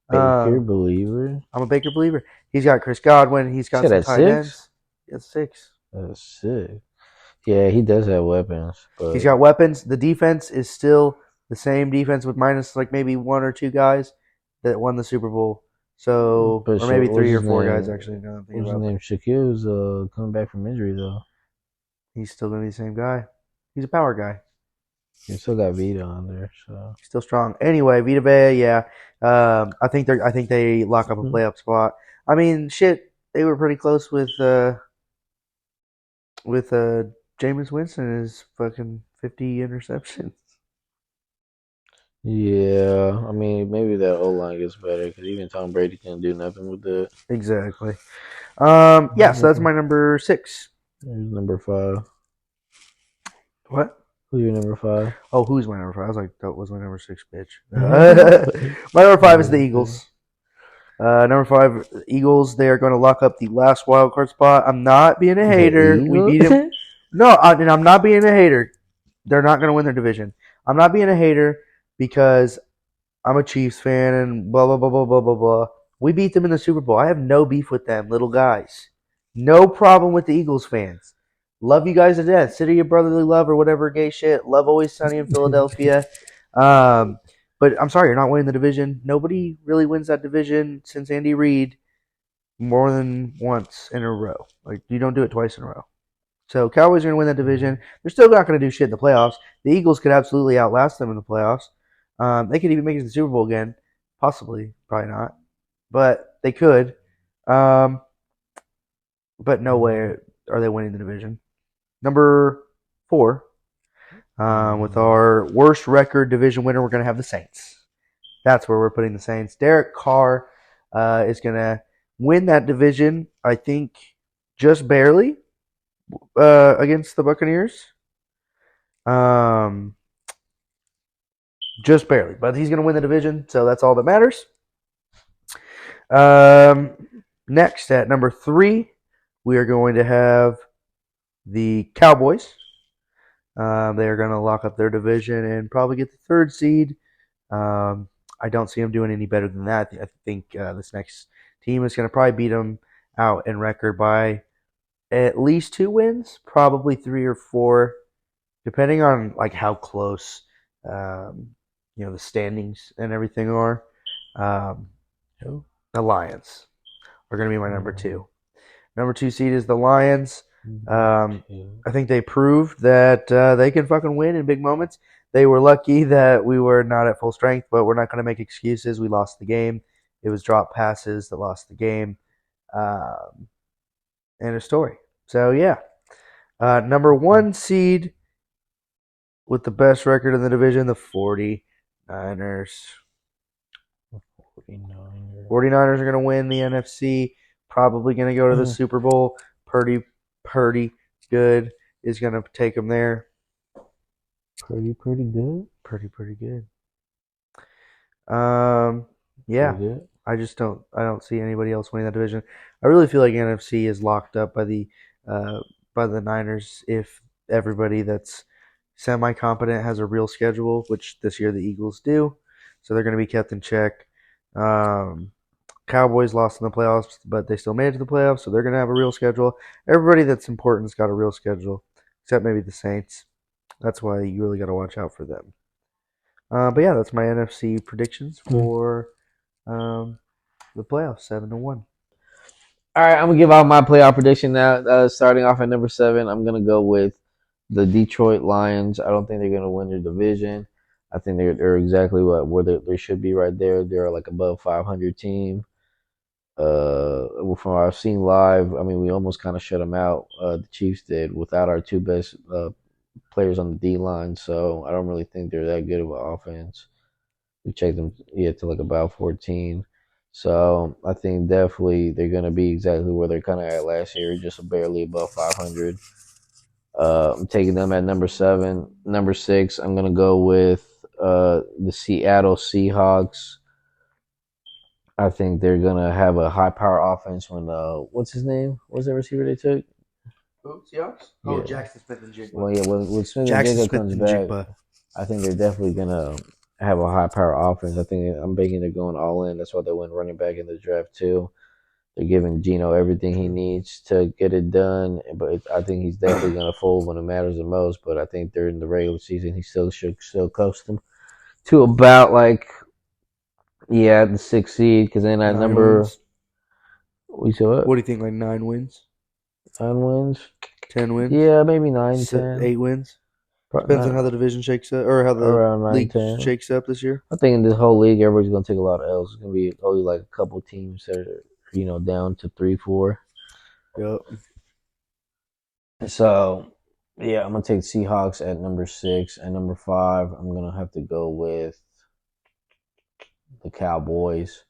Speaker 3: Baker believer.
Speaker 2: I'm a Baker believer. He's got Chris Godwin. He's got some tight ends. That's 6.
Speaker 3: That's sick. Yeah, he does have weapons, but
Speaker 2: He's got weapons. The defense is still the same defense with minus like maybe 1 or 2 guys that won the Super Bowl. So, or maybe
Speaker 3: what's
Speaker 2: 3 or
Speaker 3: his
Speaker 2: 4
Speaker 3: name?
Speaker 2: guys actually. Now that I'm thinking
Speaker 3: What's his
Speaker 2: about it.
Speaker 3: name? Shaquille's coming back from injury though.
Speaker 2: He's still gonna be the same guy. He's a power guy.
Speaker 3: He still got Vita on there, so
Speaker 2: Still strong. Anyway, Vita Vea, yeah. I think they lock up a playoff spot. I mean, shit, they were pretty close with Jameis Winston and his fucking 50 interceptions.
Speaker 3: yeah. I mean, maybe that O line gets better because even Tom Brady can't do nothing with it.
Speaker 2: Exactly. Yeah, so that's my number 6.
Speaker 3: Here's number 5.
Speaker 2: What?
Speaker 3: Who's your number 5?
Speaker 2: Oh, who's my number 5? I was like, that was my number 6, bitch. My number 5 is the Eagles. Number 5, Eagles. They are going to lock up the last wild card spot. I'm not being a hater. We beat them. No, and I'm not being a hater. They're not going to win their division. I'm not being a hater because I'm a Chiefs fan and blah, blah, blah, blah, blah, blah, blah. We beat them in the Super Bowl. I have no beef with them, little guys. No problem with the Eagles fans. Love you guys to death. City of brotherly love or whatever gay shit. Love Always Sunny in Philadelphia. But I'm sorry, you're not winning the division. Nobody really wins that division since Andy Reid more than once in a row. Like, you don't do it twice in a row. So Cowboys are going to win that division. They're still not going to do shit in the playoffs. The Eagles could absolutely outlast them in the playoffs. They could even make it to the Super Bowl again. Possibly. Probably not. But they could. But no way are they winning the division. Number 4. With our worst record division winner, we're going to have the Saints. That's where we're putting the Saints. Derek Carr is going to win that division, I think, just barely against the Buccaneers. Just barely. But he's going to win the division, so that's all that matters. Next, at number 3, we are going to have the Cowboys. They are going to lock up their division and probably get the 3rd seed. I don't see them doing any better than that. I think this next team is going to probably beat them out in record by at least 2 wins, probably 3 or 4, depending on like how close the standings and everything are. The Lions are going to be my number 2. Number 2 seed is the Lions. I think they proved that they can fucking win in big moments. They were lucky that we were not at full strength, but we're not going to make excuses. We lost the game. It was drop passes that lost the game. And a story. So, yeah. Number 1 seed with the best record in the division, the 49ers. 49ers are going to win the NFC. Probably going to go to the Super Bowl. Purdy good is going to take them there.
Speaker 3: Pretty good.
Speaker 2: Pretty good. Yeah.
Speaker 3: Pretty good.
Speaker 2: I don't see anybody else winning that division. I really feel like NFC is locked up by the Niners if everybody that's semi-competent has a real schedule, which this year the Eagles do. So they're going to be kept in check. Cowboys lost in the playoffs, but they still made it to the playoffs, so they're going to have a real schedule. Everybody that's important's got a real schedule, except maybe the Saints. That's why you really got to watch out for them. But yeah, that's my NFC predictions for the playoffs, 7-1.
Speaker 3: All right, I'm gonna give out my playoff prediction now. Starting off at number 7, I'm gonna go with the Detroit Lions. I don't think they're gonna win their division. I think they're exactly where they should be right there. They're like above 500 team. From what I've seen live, I mean, we almost kind of shut them out. The Chiefs did without our 2 best players on the D line, so I don't really think they're that good of an offense. We checked them to like about 14. So I think definitely they're going to be exactly where they're kind of at last year, just barely above 500. I'm taking them at number 7. Number 6, I'm going to go with the Seattle Seahawks. I think they're going to have a high-power offense when, what's his name? What's that receiver they took?
Speaker 2: Who, Seahawks?
Speaker 3: Yeah.
Speaker 2: Oh, Jackson Smith-Njigba.
Speaker 3: Well, yeah, when Smith-Njigba comes back, I think they're definitely going to have a high-power offense. I think I'm betting they're going all in. That's why they went running back in the draft, too. They're giving Gino everything he needs to get it done, but I think he's definitely going to fold when it matters the most. But I think during the regular season, he still should still coast them to about the 6th seed, because then at
Speaker 2: 9
Speaker 3: number
Speaker 2: wins.
Speaker 3: we said what?
Speaker 2: What do you think? Like 9 wins,
Speaker 3: 9 wins?
Speaker 2: 10 wins?
Speaker 3: Yeah, maybe 9, 10.
Speaker 2: 8 wins.
Speaker 3: Pro-
Speaker 2: Depends on
Speaker 3: not-
Speaker 2: how the division shakes up, or how the
Speaker 3: around 9,
Speaker 2: league
Speaker 3: 10.
Speaker 2: shakes up this year.
Speaker 3: I think in this whole league, everybody's gonna take a lot of L's. It's gonna be only like a couple teams that are, down to 3, 4.
Speaker 2: Yep.
Speaker 3: So, yeah, I'm gonna take the Seahawks at number 6. At number 5, I'm gonna have to go with the Cowboys.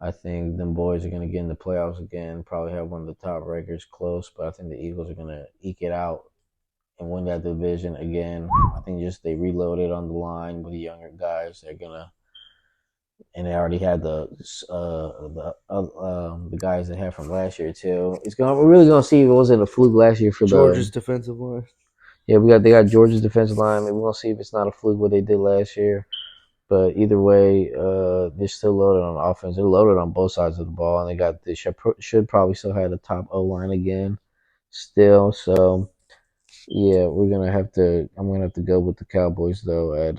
Speaker 3: I think them boys are gonna get in the playoffs again. Probably have one of the top records close, but I think the Eagles are gonna eke it out and win that division again. I think just they reloaded on the line with the younger guys. They're gonna, and they already had the guys they had from last year too. We're really gonna see if it wasn't a fluke last year for
Speaker 2: Georgia's defensive line.
Speaker 3: Yeah, they got Georgia's defensive line. We're gonna see if it's not a fluke what they did last year. But either way, they're still loaded on offense. They're loaded on both sides of the ball, and they should probably still have the top O line again, still. So yeah, I'm gonna have to go with the Cowboys though at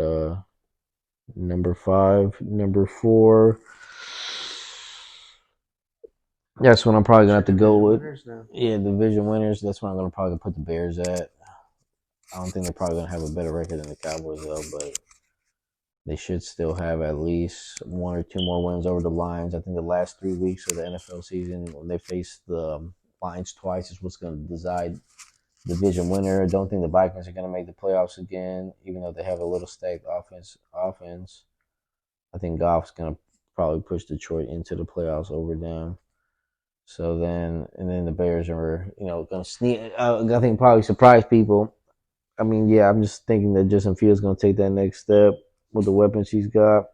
Speaker 3: number 5. Number 4, that's what I'm probably gonna have to go with. Yeah, division winners. That's what I'm gonna probably put the Bears at. I don't think they're probably gonna have a better record than the Cowboys though, but they should still have at least 1 or 2 more wins over the Lions. I think the last 3 weeks of the NFL season, when they face the Lions twice, is what's going to decide division winner. I don't think the Vikings are going to make the playoffs again, even though they have a little stacked offense. I think Goff's going to probably push Detroit into the playoffs over them. So then the Bears are, going to sneak. I think probably surprise people. I mean, yeah, I'm just thinking that Justin Fields going to take that next step with the weapons he's got.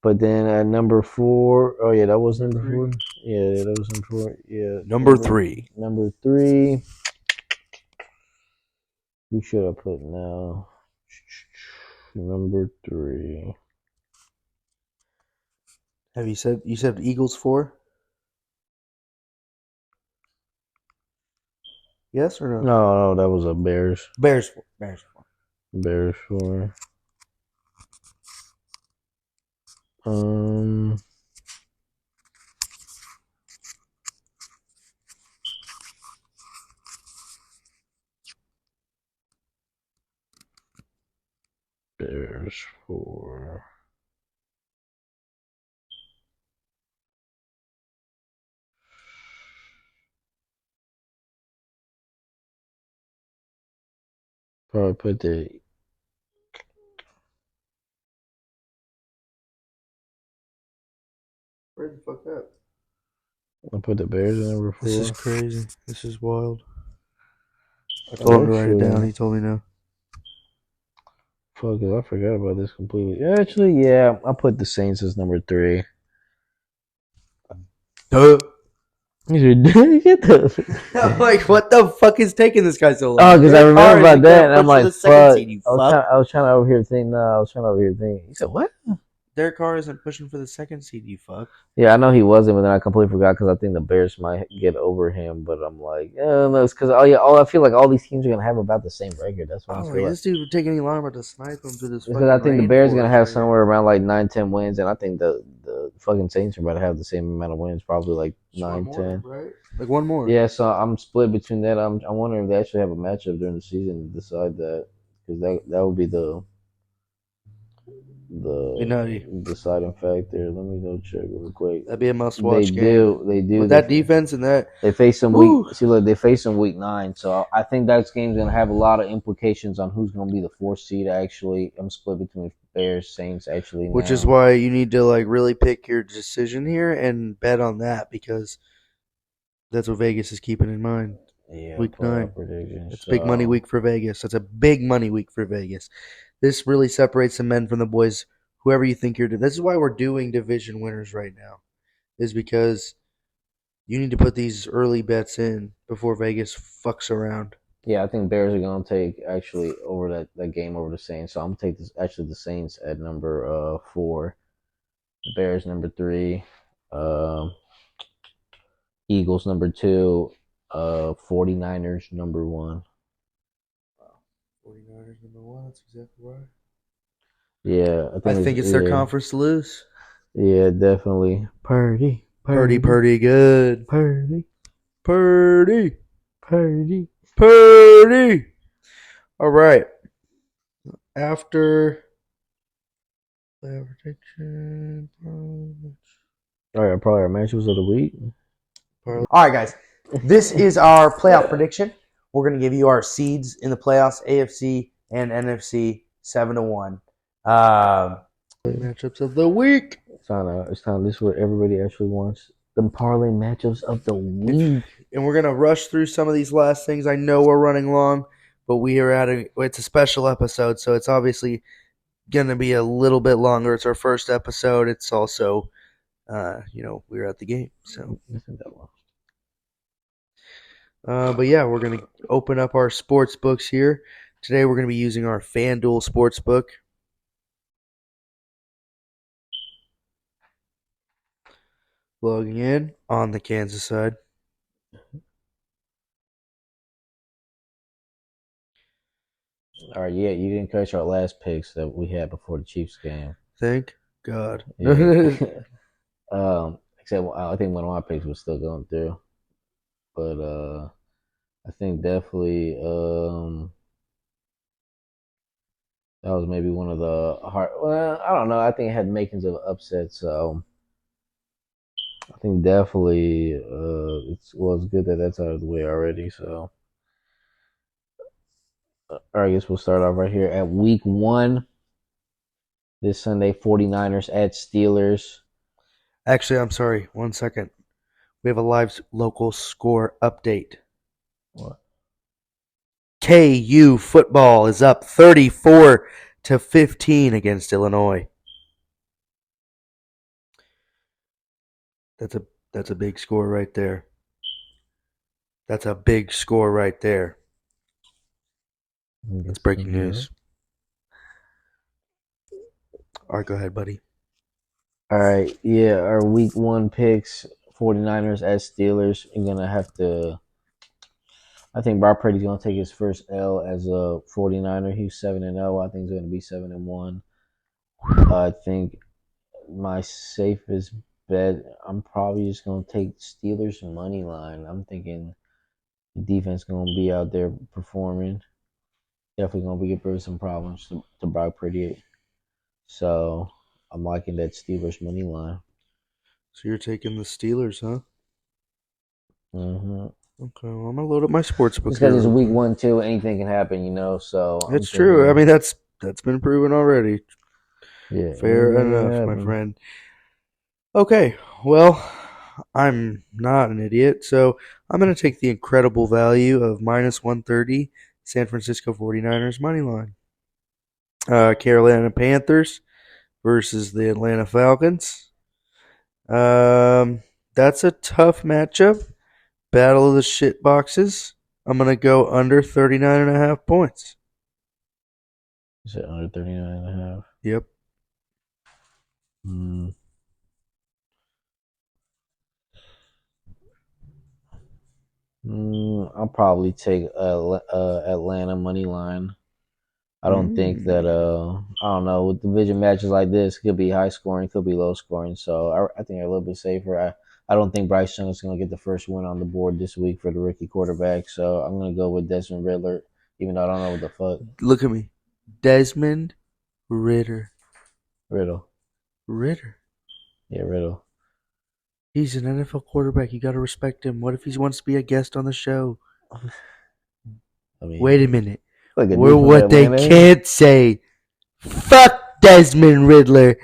Speaker 3: But then at number 4, oh yeah, that was number 4. Yeah, that was number 4. Yeah,
Speaker 2: Number 3.
Speaker 3: Number 3. Who should I put now? Number 3.
Speaker 2: Have you said Eagles 4? Yes or no?
Speaker 3: No, that was a Bears.
Speaker 2: Bears 4.
Speaker 3: Bears 4. Bears 4. Probably put the.
Speaker 2: Where the fuck up?
Speaker 3: I'll put the Bears at number 4.
Speaker 2: This is crazy. This is wild. I told him to write it down. He told me no.
Speaker 3: Fuck it, I forgot about this completely. Actually, yeah, I'll put the Saints as number 3.
Speaker 2: Duh.
Speaker 3: Get the.
Speaker 2: I'm like, what the fuck is taking this guy so long?
Speaker 3: Oh, because I remember about that, and I'm like, fuck.
Speaker 2: Seed,
Speaker 3: I was trying to over here think. No, I was trying to over here think. He said, what?
Speaker 2: Derek Carr isn't pushing for the 2nd seed, you fuck.
Speaker 3: Yeah, I know he wasn't, but then I completely forgot because I think the Bears might get over him. But I'm like, no, it's because I feel like all these teams are gonna have about the same record. That's why I feel like
Speaker 2: this dude would take any longer to snipe him through this.
Speaker 3: Because I think the Bears are gonna have somewhere around like 9, 10 wins, and I think the fucking Saints are about to have the same amount of wins, probably like 9, 10.
Speaker 2: Right? Like one more.
Speaker 3: Yeah, so I'm split between that. I wonder if they actually have a matchup during the season to decide that, because that would be the deciding factor. Let me go check real quick.
Speaker 2: That'd be a must-watch game.
Speaker 3: They do.
Speaker 2: With that defense and that,
Speaker 3: they face them week. See, look, they face them week 9. So I think that game's gonna have a lot of implications on who's gonna be the 4th seed. Actually, I'm split between Bears, Saints. Actually,
Speaker 2: which is why you need to like really pick your decision here and bet on that, because that's what Vegas is keeping in mind.
Speaker 3: Yeah,
Speaker 2: week 9.
Speaker 3: It's
Speaker 2: a big money week for Vegas. That's a big money week for Vegas. This really separates the men from the boys. Whoever you think you're doing. This is why we're doing division winners right now, is because you need to put these early bets in before Vegas fucks around.
Speaker 3: Yeah, I think Bears are going to take actually over that game over the Saints. So I'm going to take the Saints at number 4. The Bears number 3. Eagles number 2, 49ers number 1.
Speaker 2: 49ers number 1. That's exactly right.
Speaker 3: Yeah,
Speaker 2: I think it's their conference to lose.
Speaker 3: Yeah, definitely. Purdy
Speaker 2: Pretty good.
Speaker 3: Purdy.
Speaker 2: All right. After playoff prediction.
Speaker 3: All right, probably our matchups of the week.
Speaker 2: All right, guys. This is our playoff prediction. We're going to give you our seeds in the playoffs, AFC and NFC, 7-1. Matchups of the week.
Speaker 3: It's time. This is what everybody actually wants. The parlay matchups of the week.
Speaker 2: And we're going to rush through some of these last things. I know we're running long, but it's a special episode, so it's obviously going to be a little bit longer. It's our first episode. It's also, we're at the game. So, but yeah, we're going to open up our sports books here. Today we're going to be using our FanDuel Sportsbook. Logging in on the Kansas side.
Speaker 3: All right, yeah, you didn't catch our last picks that we had before the Chiefs game.
Speaker 2: Thank God.
Speaker 3: Yeah. Except I think one of my picks was still going through, but I think definitely that was maybe one of the hard. Well, I don't know. I think it had makings of upset, so I think definitely it's good that that's out of the way already. So, all right, I guess we'll start off right here at week 1. This Sunday, 49ers at Steelers.
Speaker 2: Actually, I'm sorry. 1 second. We have a live local score update.
Speaker 3: What?
Speaker 2: KU football is up 34-15 against Illinois. That's a big score right there. That's a big score right there. That's breaking news. All right, go ahead, buddy.
Speaker 3: All right, yeah, our week 1 picks, 49ers at Steelers. I'm going to have to, I think Brock Purdy's going to take his first L as a 49er. He's 7-0. I think he's going to be 7-1. I think my safest bet, I'm probably just going to take Steelers money line. I'm thinking the defense going to be out there performing. Definitely going to be giving some problems to Brock Purdy. So I'm liking that Steelers money line.
Speaker 2: So you're taking the Steelers, huh?
Speaker 3: Mm-hmm.
Speaker 2: Okay, well, I'm gonna load up my sports book.
Speaker 3: Because it's week 1 too, anything can happen, So
Speaker 2: it's true. I mean, that's been proven already.
Speaker 3: Yeah,
Speaker 2: fair enough, my friend. Okay, well, I'm not an idiot, so I'm gonna take the incredible value of -130 San Francisco 49ers money line. Carolina Panthers versus the Atlanta Falcons. That's a tough matchup. Battle of the shit boxes. I'm going to go under 39.5 points.
Speaker 3: You said under 39.5?
Speaker 2: Yep.
Speaker 3: I'll probably take Atlanta money line. I don't think that I don't know, with division matches like this, it could be high scoring, could be low scoring. So I think they're a little bit safer. I don't think Bryce Young is going to get the first win on the board this week for the rookie quarterback. So I'm going to go with Desmond Riddler, even though I don't know what the fuck.
Speaker 2: Look at me, Desmond Riddle.
Speaker 3: Yeah, Riddle.
Speaker 2: He's an NFL quarterback. You got to respect him. What if he wants to be a guest on the show? Wait a minute. We're what they can't say. Fuck Desmond Riddler.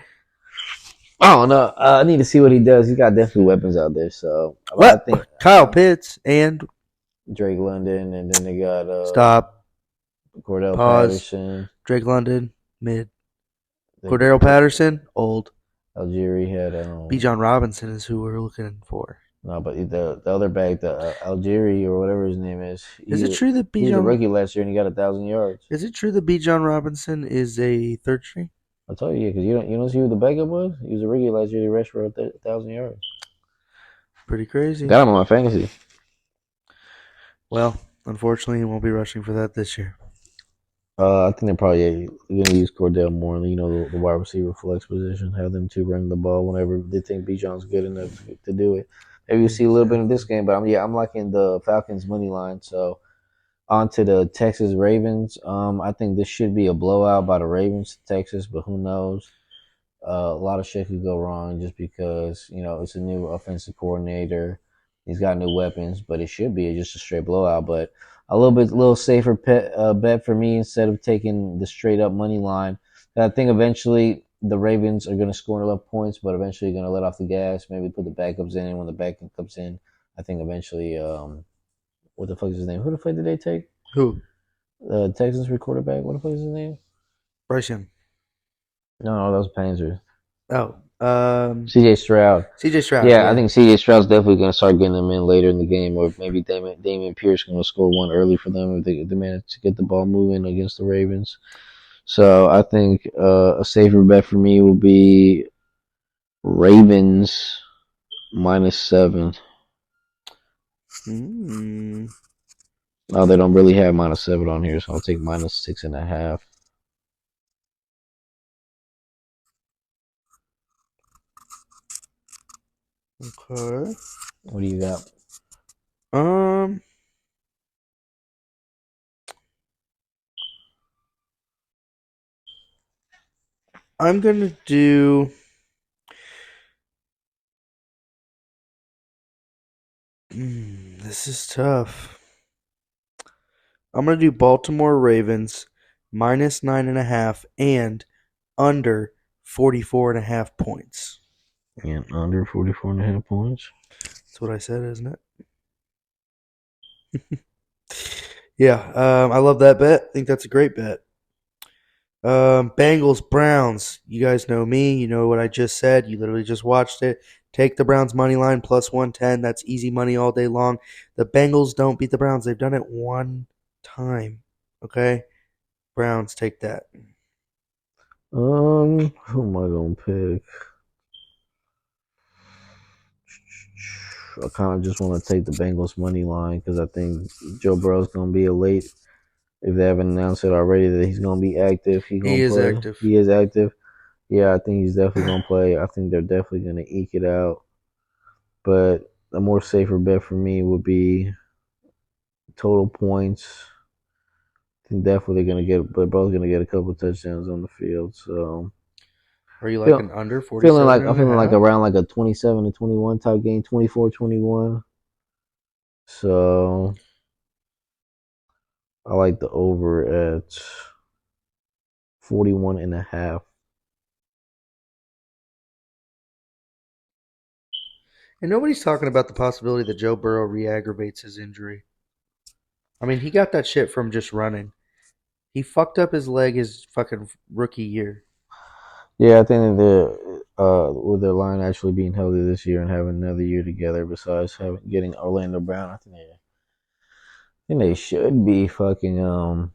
Speaker 3: I don't know. I need to see what he does. He's got definitely weapons out there. So
Speaker 2: I think Kyle Pitts and
Speaker 3: Drake London, and then they got
Speaker 2: stop.
Speaker 3: Cordell Patterson.
Speaker 2: Drake London, mid. Cordell Patterson, old.
Speaker 3: Algieri had
Speaker 2: Bijan Robinson is who we're looking for.
Speaker 3: No, but the other back, the Algieri or whatever his name is.
Speaker 2: Is it true that
Speaker 3: he was a rookie last year and he got 1,000 yards?
Speaker 2: Is it true that Bijan Robinson is a third string?
Speaker 3: I told you, because you don't see who the backup was. He was a rookie last year. He rushed for 1,000 yards.
Speaker 2: Pretty crazy.
Speaker 3: Got him on my fantasy.
Speaker 2: Well, unfortunately, he won't be rushing for that this year.
Speaker 3: I think they're probably going to use Cordell more, the wide receiver flex position. Have them two run the ball whenever they think Bijan's good enough to do it. Maybe you see a little bit in this game, but I'm liking the Falcons money line. So on to the Texas Ravens. I think this should be a blowout by the Ravens to Texas, but who knows? A lot of shit could go wrong just because it's a new offensive coordinator. He's got new weapons, but it should be just a straight blowout. But a little safer bet for me instead of taking the straight up money line. I think eventually the Ravens are going to score enough points, but eventually going to let off the gas. Maybe put the backups in, and when the backup comes in, I think eventually, what the fuck is his name? Who the fuck did they take?
Speaker 2: Who?
Speaker 3: Texans quarterback. What the fuck is his name?
Speaker 2: Bryce Young.
Speaker 3: No, that was Panzer.
Speaker 2: Oh,
Speaker 3: CJ Stroud.
Speaker 2: CJ Stroud.
Speaker 3: Yeah, I think CJ Stroud's definitely going to start getting them in later in the game, or maybe Damian Pierce going to score one early for them if they manage to get the ball moving against the Ravens. So I think a safer bet for me will be Ravens -7. Oh, they don't really have -7 on here, so I'll take -6.5.
Speaker 2: Okay.
Speaker 3: What do you got?
Speaker 2: I'm gonna do. This is tough. I'm gonna do Baltimore Ravens -9.5 and under 44.5 points.
Speaker 3: And under 44.5 points.
Speaker 2: That's what I said, isn't it? Yeah, I love that bet. I think that's a great bet. Bengals, Browns. You guys know me. You know what I just said. You literally just watched it. Take the Browns money line +110. That's easy money all day long. The Bengals don't beat the Browns. They've done it one time. Okay? Browns, take that.
Speaker 3: Who am I gonna pick? I kind of just want to take the Bengals money line because I think Joe Burrow's gonna be a late. If they haven't announced it already that he's gonna be active,
Speaker 2: He is
Speaker 3: play.
Speaker 2: active.
Speaker 3: He is active. Yeah, I think he's definitely gonna play. I think they're definitely gonna eke it out. But a more safer bet for me would be total points. I think definitely they're both gonna get a couple touchdowns on the field. So
Speaker 2: Are you like an under 47?
Speaker 3: I'm feeling like around like a 27-21 type game, 24-21. So I like the over at 41.5.
Speaker 2: And nobody's talking about the possibility that Joe Burrow re-aggravates his injury. I mean, he got that shit from just running. He fucked up his leg his fucking rookie year.
Speaker 3: Yeah, I think that with their line actually being healthy this year and having another year together, besides getting Orlando Brown, I think they should be fucking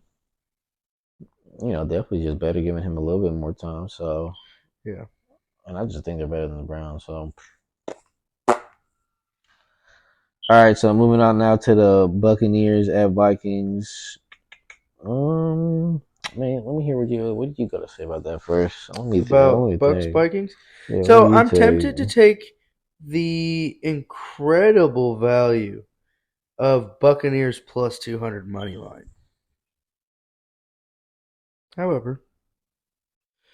Speaker 3: definitely just better giving him a little bit more time. So
Speaker 2: yeah,
Speaker 3: and I just think they're better than the Browns. So all right, so moving on now to the Buccaneers at Vikings. Man, let me hear what did you got to say about that first?
Speaker 2: About Bucks Vikings.
Speaker 3: Yeah,
Speaker 2: so I'm tempted to take the incredible value of Buccaneers +200 money line. However,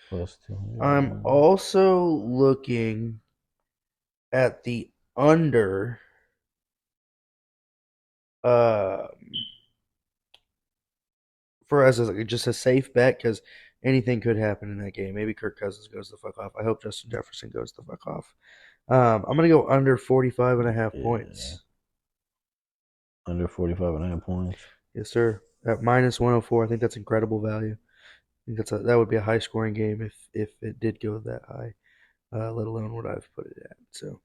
Speaker 3: +200.
Speaker 2: I'm also looking at the under. For as just a safe bet because anything could happen in that game. Maybe Kirk Cousins goes the fuck off. I hope Justin Jefferson goes the fuck off. I'm gonna go under 45.5 points.
Speaker 3: Under 45.5 points.
Speaker 2: Yes, sir. At -104, I think that's incredible value. I think that would be a high scoring game if it did go that high. Let alone what I've put it at. So,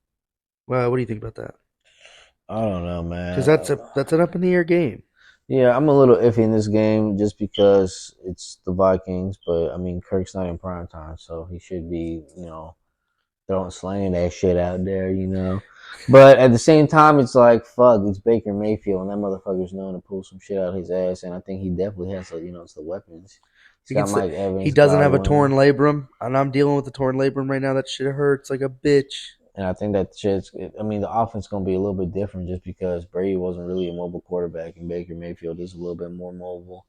Speaker 2: well, what do you think about that?
Speaker 3: I don't know, man.
Speaker 2: Because that's an up in the air game.
Speaker 3: Yeah, I'm a little iffy in this game just because it's the Vikings, but I mean Kirk's not in prime time, so he should be, throwing slaying that shit out there, you know. But at the same time, it's like fuck. It's Baker Mayfield, and that motherfucker's known to pull some shit out of his ass, and I think he definitely has, it's the weapons. He's got Mike
Speaker 2: He
Speaker 3: Evans,
Speaker 2: doesn't have a
Speaker 3: Godwin,
Speaker 2: torn labrum, and I'm dealing with the torn labrum right now. That shit hurts like a bitch.
Speaker 3: and I think that shit's. I mean, the offense gonna be a little bit different just because Brady wasn't really a mobile quarterback, and Baker Mayfield is a little bit more mobile.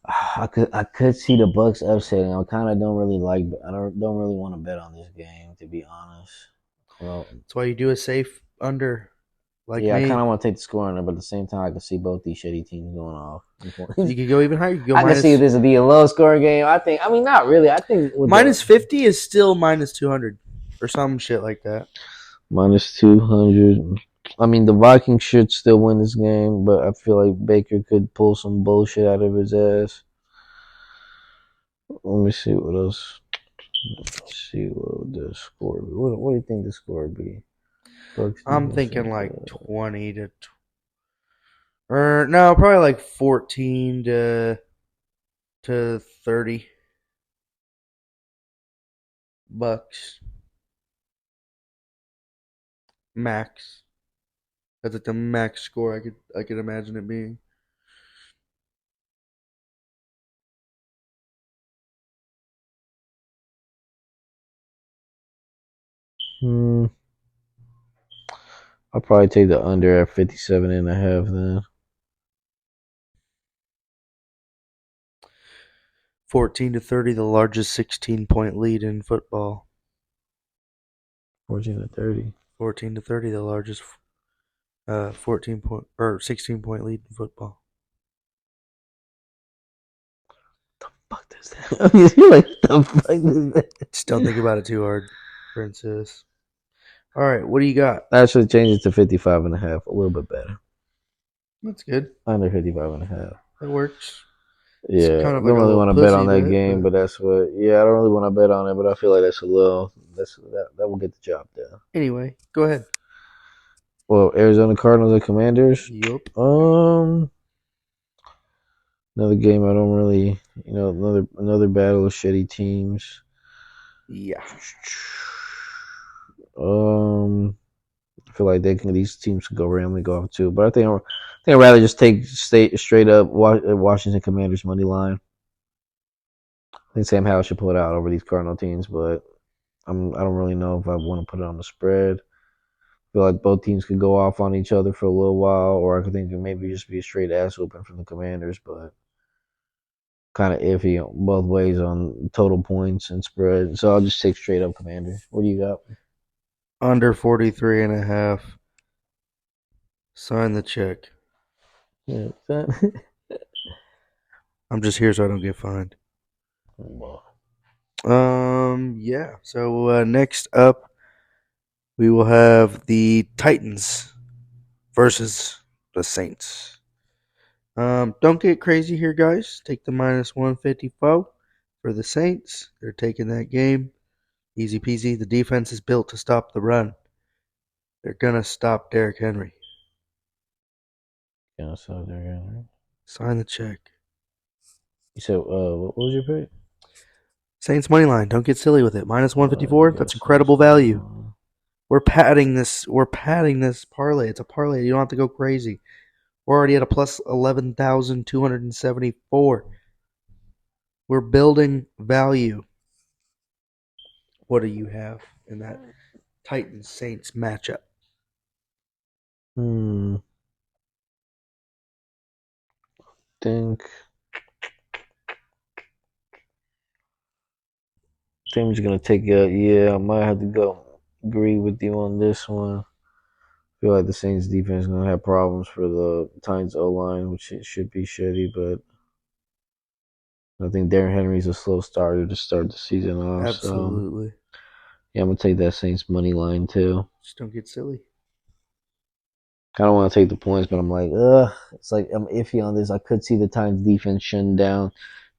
Speaker 3: I could see the Bucks upsetting. I kind of don't really like. I don't really want to bet on this game, to be honest. Well,
Speaker 2: That's why you do a safe under, like
Speaker 3: yeah, I
Speaker 2: me.
Speaker 3: kind of want to take the score on it, but at the same time, I can see both these shitty teams going off.
Speaker 2: You could go even higher. You could go
Speaker 3: I can see this would be a low scoring game. I mean, not really. I think with
Speaker 2: minus 50 is still minus 200 or some shit like that.
Speaker 3: minus 200. I mean, the Vikings should still win this game, but I feel like Baker could pull some bullshit out of his ass. Let me see what else. Let's see what would the score be. What do you think the score would be? Bucks
Speaker 2: I'm
Speaker 3: defense
Speaker 2: thinking
Speaker 3: is,
Speaker 2: like 20 to, or no, probably like 14 to 30 bucks max. That's like the max score I could imagine it being.
Speaker 3: I'll probably take the under at 57.5 then.
Speaker 2: 14 to 30, the largest 16-point lead in football.
Speaker 3: 14 to 30.
Speaker 2: 14 to 30, the largest 14 point or 16-point lead in football.
Speaker 3: Fuck does that? You're like, the fuck does that?
Speaker 2: Just don't think about it too hard, Princess. All right, what do you got?
Speaker 3: I should change it to 55.5. A little bit better.
Speaker 2: That's good.
Speaker 3: Under 55.5.
Speaker 2: That works.
Speaker 3: Yeah,
Speaker 2: kind of
Speaker 3: I
Speaker 2: like
Speaker 3: don't
Speaker 2: a
Speaker 3: really
Speaker 2: little
Speaker 3: want to bet
Speaker 2: pussy
Speaker 3: on that
Speaker 2: bet,
Speaker 3: game,
Speaker 2: but-
Speaker 3: but that's what. Yeah, I don't really want to bet on it, but I feel like that's a little. That will get the job done.
Speaker 2: Anyway, go ahead.
Speaker 3: Well, Arizona Cardinals and Commanders.
Speaker 2: Yup.
Speaker 3: Another game I don't really, another battle of shitty teams.
Speaker 2: Yeah.
Speaker 3: I feel like these teams could go randomly go off too, but I think I'd rather just take straight up Washington Commanders money line. I think Sam Howell should pull it out over these Cardinal teams, but I don't really know if I want to put it on the spread. I feel like both teams could go off on each other for a little while, or I could think it maybe just be a straight ass whooping from the Commanders, but kind of iffy both ways on total points and spread. So I'll just take straight up Commanders. What do you got?
Speaker 2: Under 43.5. Sign the check.
Speaker 3: Yeah,
Speaker 2: I'm just here so I don't get fined. Yeah. So next up, we will have the Titans versus the Saints. Don't get crazy here, guys. Take the minus 154 for the Saints. They're taking that game. Easy peasy. The defense is built to stop the run. They're going to stop Derrick Henry.
Speaker 3: Yeah, so they're
Speaker 2: Sign the check.
Speaker 3: You said, what was your pick?
Speaker 2: Saints money line. Don't get silly with it. Minus 154. That's incredible value. We're padding this parlay. It's a parlay. You don't have to go crazy. We're already at a plus 11,274. We're building value. What do you have in that Titans Saints matchup?
Speaker 3: Think Tim's gonna take it. Yeah, I might have to go agree with you on this one. I feel like the Saints defense is gonna have problems for the Titans O line, which it should be shitty, but I think Darren Henry's a slow starter to start the season off.
Speaker 2: Absolutely.
Speaker 3: So, yeah, I'm gonna take that Saints money line too.
Speaker 2: Just don't get silly.
Speaker 3: I don't want to take the points, but I'm like, it's like I'm iffy on this. I could see the Titans defense shutting down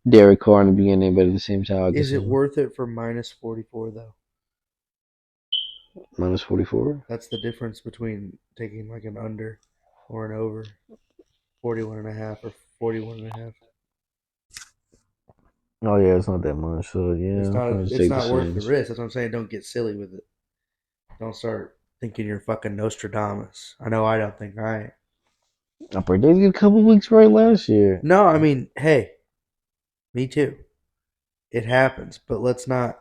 Speaker 3: Derek Carr in the beginning, but at the same time,
Speaker 2: Is it worth it for minus 44 though?
Speaker 3: Minus 44?
Speaker 2: That's the difference between taking like an under or an over. 41.5 or 41.5.
Speaker 3: Oh yeah, it's not that much. So yeah,
Speaker 2: It's
Speaker 3: I'm
Speaker 2: not.
Speaker 3: gonna just
Speaker 2: It's
Speaker 3: take the
Speaker 2: not worth the
Speaker 3: Saints.
Speaker 2: risk. That's what I'm saying. Don't get silly with it. Don't start thinking you're fucking Nostradamus. I know I don't think I am.
Speaker 3: I predicted a couple weeks right last year.
Speaker 2: No, I mean, hey, me too. It happens, but let's not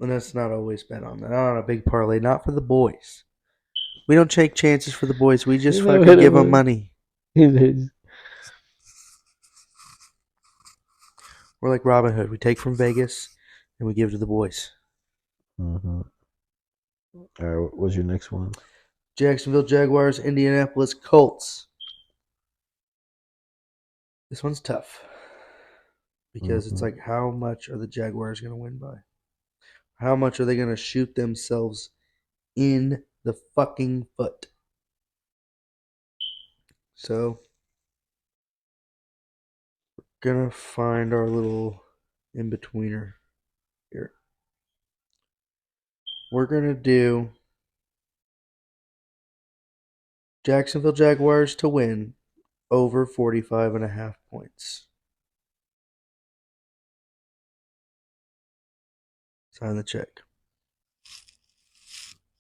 Speaker 2: always bet on that. Not on a big parlay. Not for the boys. We don't take chances for the boys. We just
Speaker 3: You never
Speaker 2: fucking
Speaker 3: hit
Speaker 2: give them
Speaker 3: him.
Speaker 2: money. We're like Robin Hood. We take from Vegas and we give to the boys.
Speaker 3: Mm-hmm. All right, what's your next one?
Speaker 2: Jacksonville Jaguars, Indianapolis Colts. This one's tough because it's like, how much are the Jaguars going to win by? How much are they going to shoot themselves in the fucking foot? So, gonna find our little in betweener here. We're gonna do Jacksonville Jaguars to win over 45.5 points. Sign the check.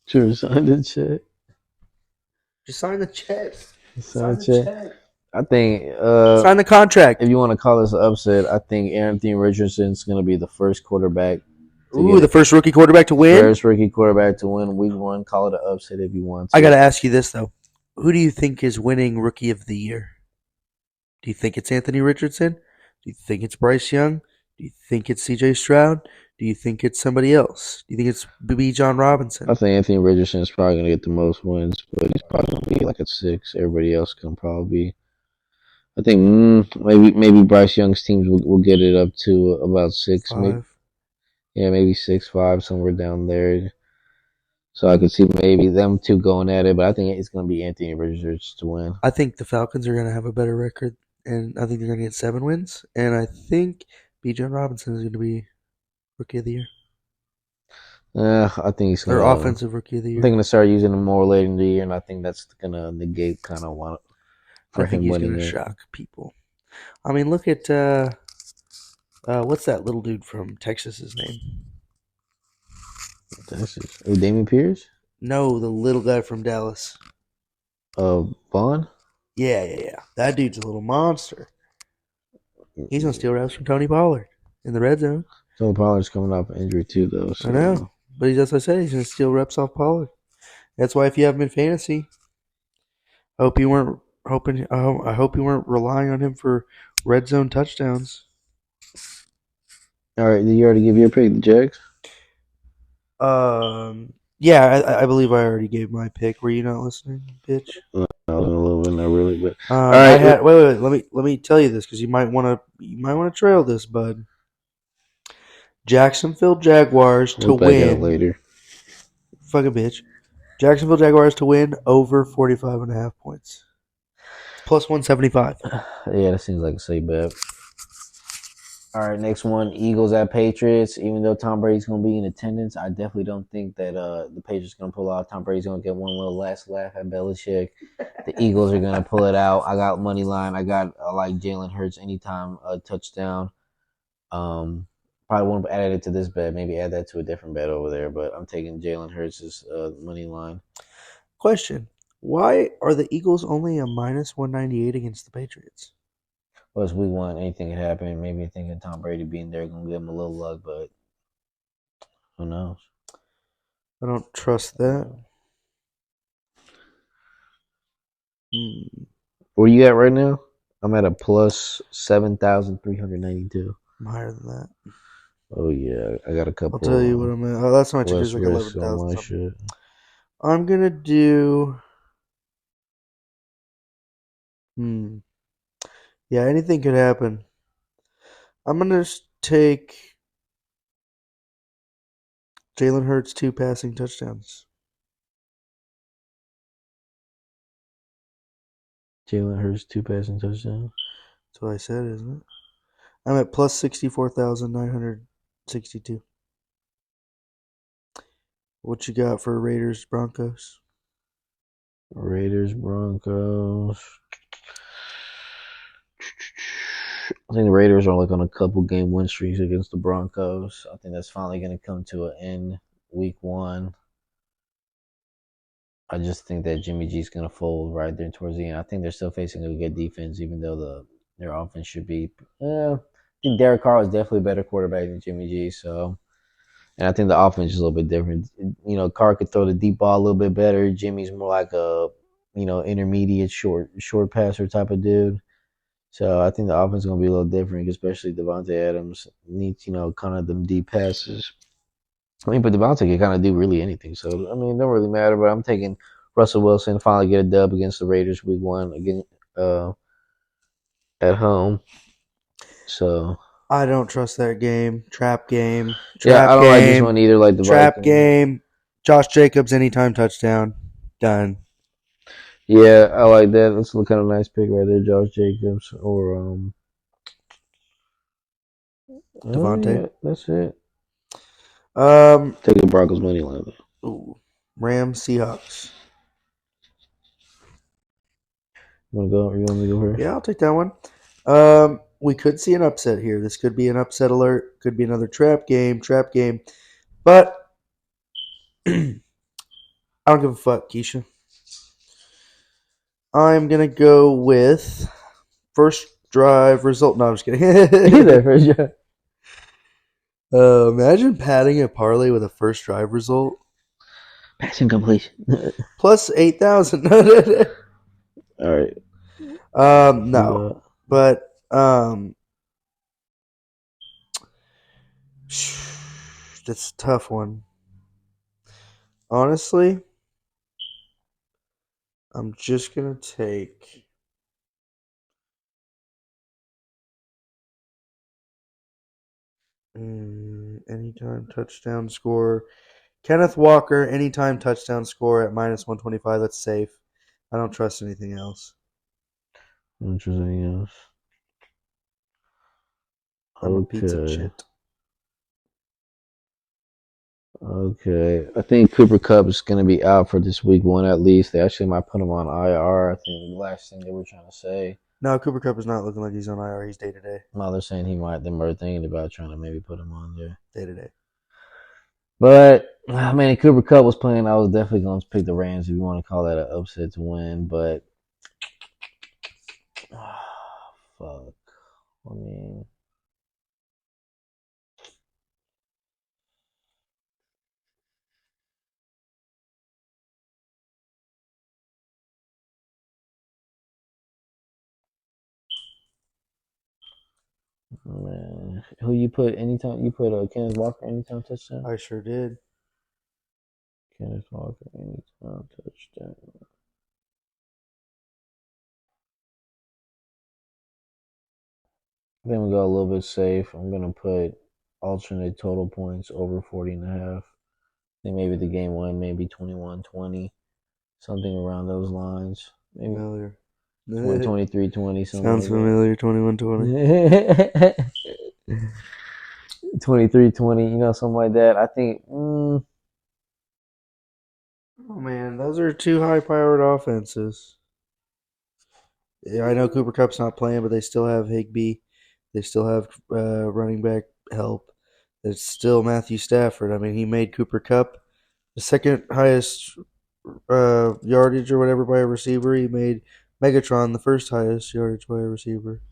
Speaker 3: Sure, sign the check.
Speaker 2: Just sign the check.
Speaker 3: Sign the check. I think
Speaker 2: Sign the contract.
Speaker 3: if you want to call this an upset, I think Anthony Richardson's going to be the first quarterback to
Speaker 2: Ooh,
Speaker 3: get
Speaker 2: the first rookie quarterback to win.
Speaker 3: first rookie quarterback to win week one. Call it an upset if you want to.
Speaker 2: I gotta ask you this though: who do you think is winning Rookie of the Year? Do you think it's Anthony Richardson? Do you think it's Bryce Young? Do you think it's C.J. Stroud? Do you think it's somebody else? Do you think it's B. John Robinson?
Speaker 3: I think Anthony Richardson is probably going to get the most wins, but he's probably going to be like a 6. Everybody else can probably be. I think maybe Bryce Young's teams will get it up to about 6, maybe.
Speaker 2: 5.
Speaker 3: Yeah, maybe 6-5 somewhere down there. So I could see maybe them two going at it, but I think it's going to be Anthony Richardson to win.
Speaker 2: I think the Falcons are going to have a better record, and I think they're going to get 7 wins. And I think B. John Robinson is going to be Rookie of the Year.
Speaker 3: I think he's going
Speaker 2: Or
Speaker 3: to.
Speaker 2: Offensive Rookie of the
Speaker 3: I
Speaker 2: Year.
Speaker 3: think they're going to start using him more later in the year, and I think that's going to negate kind of one for
Speaker 2: I think
Speaker 3: him
Speaker 2: he's
Speaker 3: winning
Speaker 2: going to
Speaker 3: it.
Speaker 2: shock people. I mean, look at what's that little dude from Texas's name?
Speaker 3: Texas. Oh, Damian Pierce?
Speaker 2: No, the little guy from Dallas.
Speaker 3: Vaughn?
Speaker 2: Yeah. That dude's a little monster. He's gonna steal reps from Tony Pollard in the red zone.
Speaker 3: Tony Pollard's coming off an injury too, though. So.
Speaker 2: I know, but that's what I said. He's gonna steal reps off Pollard. That's why if you have him in fantasy, I hope you weren't hoping. I hope you weren't relying on him for red zone touchdowns.
Speaker 3: All right, did you already give your pick, the Jags?
Speaker 2: Yeah, I believe I already gave my pick. Were you not listening, bitch?
Speaker 3: No, a little bit, not really, but
Speaker 2: All
Speaker 3: right,
Speaker 2: I had. Wait. Let me tell you this because you might want to trail this, bud. Jacksonville Jaguars to
Speaker 3: we'll back out
Speaker 2: win.
Speaker 3: later.
Speaker 2: Fucking bitch. Jacksonville Jaguars to win over 45.5 points. Plus 175.
Speaker 3: Yeah, that seems like a safe bet. All right, next one, Eagles at Patriots. Even though Tom Brady's going to be in attendance, I definitely don't think that the Patriots are going to pull out. Tom Brady's going to get one little last laugh at Belichick. The Eagles are going to pull it out. I got money line. I got like Jalen Hurts anytime touchdown. Probably won't add it to this bet. Maybe add that to a different bet over there. But I'm taking Jalen Hurts' money line.
Speaker 2: Question: why are the Eagles only a minus 198 against the Patriots?
Speaker 3: Well, it's week one. Anything can happen. Maybe thinking Tom Brady being there going to give him a little luck, but who knows?
Speaker 2: I don't trust that.
Speaker 3: Where you at right now? I'm at a plus 7,392.
Speaker 2: I'm higher than that.
Speaker 3: Oh yeah, I got a couple.
Speaker 2: I'll tell you what I'm at. Oh, that's not much. It's like
Speaker 3: risk
Speaker 2: 11,000
Speaker 3: on my
Speaker 2: something.
Speaker 3: shit.
Speaker 2: I'm gonna do. Yeah, anything could happen. I'm gonna take Jalen Hurts 2 passing touchdowns.
Speaker 3: Jalen Hurts 2 passing touchdowns.
Speaker 2: That's what I said, isn't it? I'm at plus 64,962. What you got for Raiders Broncos?
Speaker 3: Raiders Broncos. I think the Raiders are like on a couple game win streaks against the Broncos. I think that's finally going to come to an end week 1. I just think that Jimmy G's going to fold right there towards the end. I think they're still facing a good defense, even though their offense should be. I think Derek Carr is definitely a better quarterback than Jimmy G. So, and I think the offense is a little bit different. Carr could throw the deep ball a little bit better. Jimmy's more like a intermediate short passer type of dude. So I think the offense is going to be a little different, especially Devontae Adams needs kind of them deep passes. But Devontae can kind of do really anything. So, it don't really matter. But I'm taking Russell Wilson to finally get a dub against the Raiders week 1 again at home. So
Speaker 2: I don't trust that game. Trap game.
Speaker 3: I don't like this one either. Like the
Speaker 2: trap
Speaker 3: Vikings.
Speaker 2: Game. Josh Jacobs anytime touchdown. Done.
Speaker 3: Yeah, I like that. That's a kind of nice pick right there, Josh Jacobs or
Speaker 2: Devontae.
Speaker 3: Yeah, that's it.
Speaker 2: Take
Speaker 3: the Broncos money line.
Speaker 2: Ooh, Rams Seahawks.
Speaker 3: You want to go? Or you want me to go here?
Speaker 2: Yeah, I'll take that one. We could see an upset here. This could be an upset alert. Could be another trap game. But I don't give a fuck, Keisha. I'm gonna go with first drive result. No, I'm just kidding.
Speaker 3: First drive.
Speaker 2: Imagine padding a parlay with a first drive result.
Speaker 3: Passing completion.
Speaker 2: Plus 8,000.
Speaker 3: All right.
Speaker 2: No. But that's a tough one. Honestly, I'm just gonna take anytime touchdown score. Kenneth Walker, anytime touchdown score at minus 125. That's safe. I don't trust anything else.
Speaker 3: I'm
Speaker 2: a piece of shit.
Speaker 3: Okay. I think Cooper Kupp is going to be out for this week 1 at least. They actually might put him on IR. I think the last thing they were trying to say.
Speaker 2: No, Cooper Kupp is not looking like he's on IR. He's day-to-day.
Speaker 3: No, they're saying he might. They were thinking about trying to maybe put him on there.
Speaker 2: Day-to-day.
Speaker 3: But, if Cooper Kupp was playing, I was definitely going to pick the Rams if you want to call that an upset to win. But, fuck. Man, who you put anytime? You put Kenneth Walker anytime touchdown?
Speaker 2: I sure did.
Speaker 3: Kenneth Walker anytime touchdown. I think we go a little bit safe. I'm going to put alternate total points over 40.5. I think maybe the game won, maybe 21-20, something around those lines. Maybe
Speaker 2: familiar.
Speaker 3: 23-20.
Speaker 2: Sounds familiar. 21-20.
Speaker 3: 23-20, something like that. I think.
Speaker 2: Oh man, those are two high-powered offenses. Yeah, I know Cooper Kupp's not playing, but they still have Higbee. They still have running back help. It's still Matthew Stafford. I mean, he made Cooper Kupp the second highest yardage or whatever by a receiver. He made Megatron the first highest yardage by a receiver.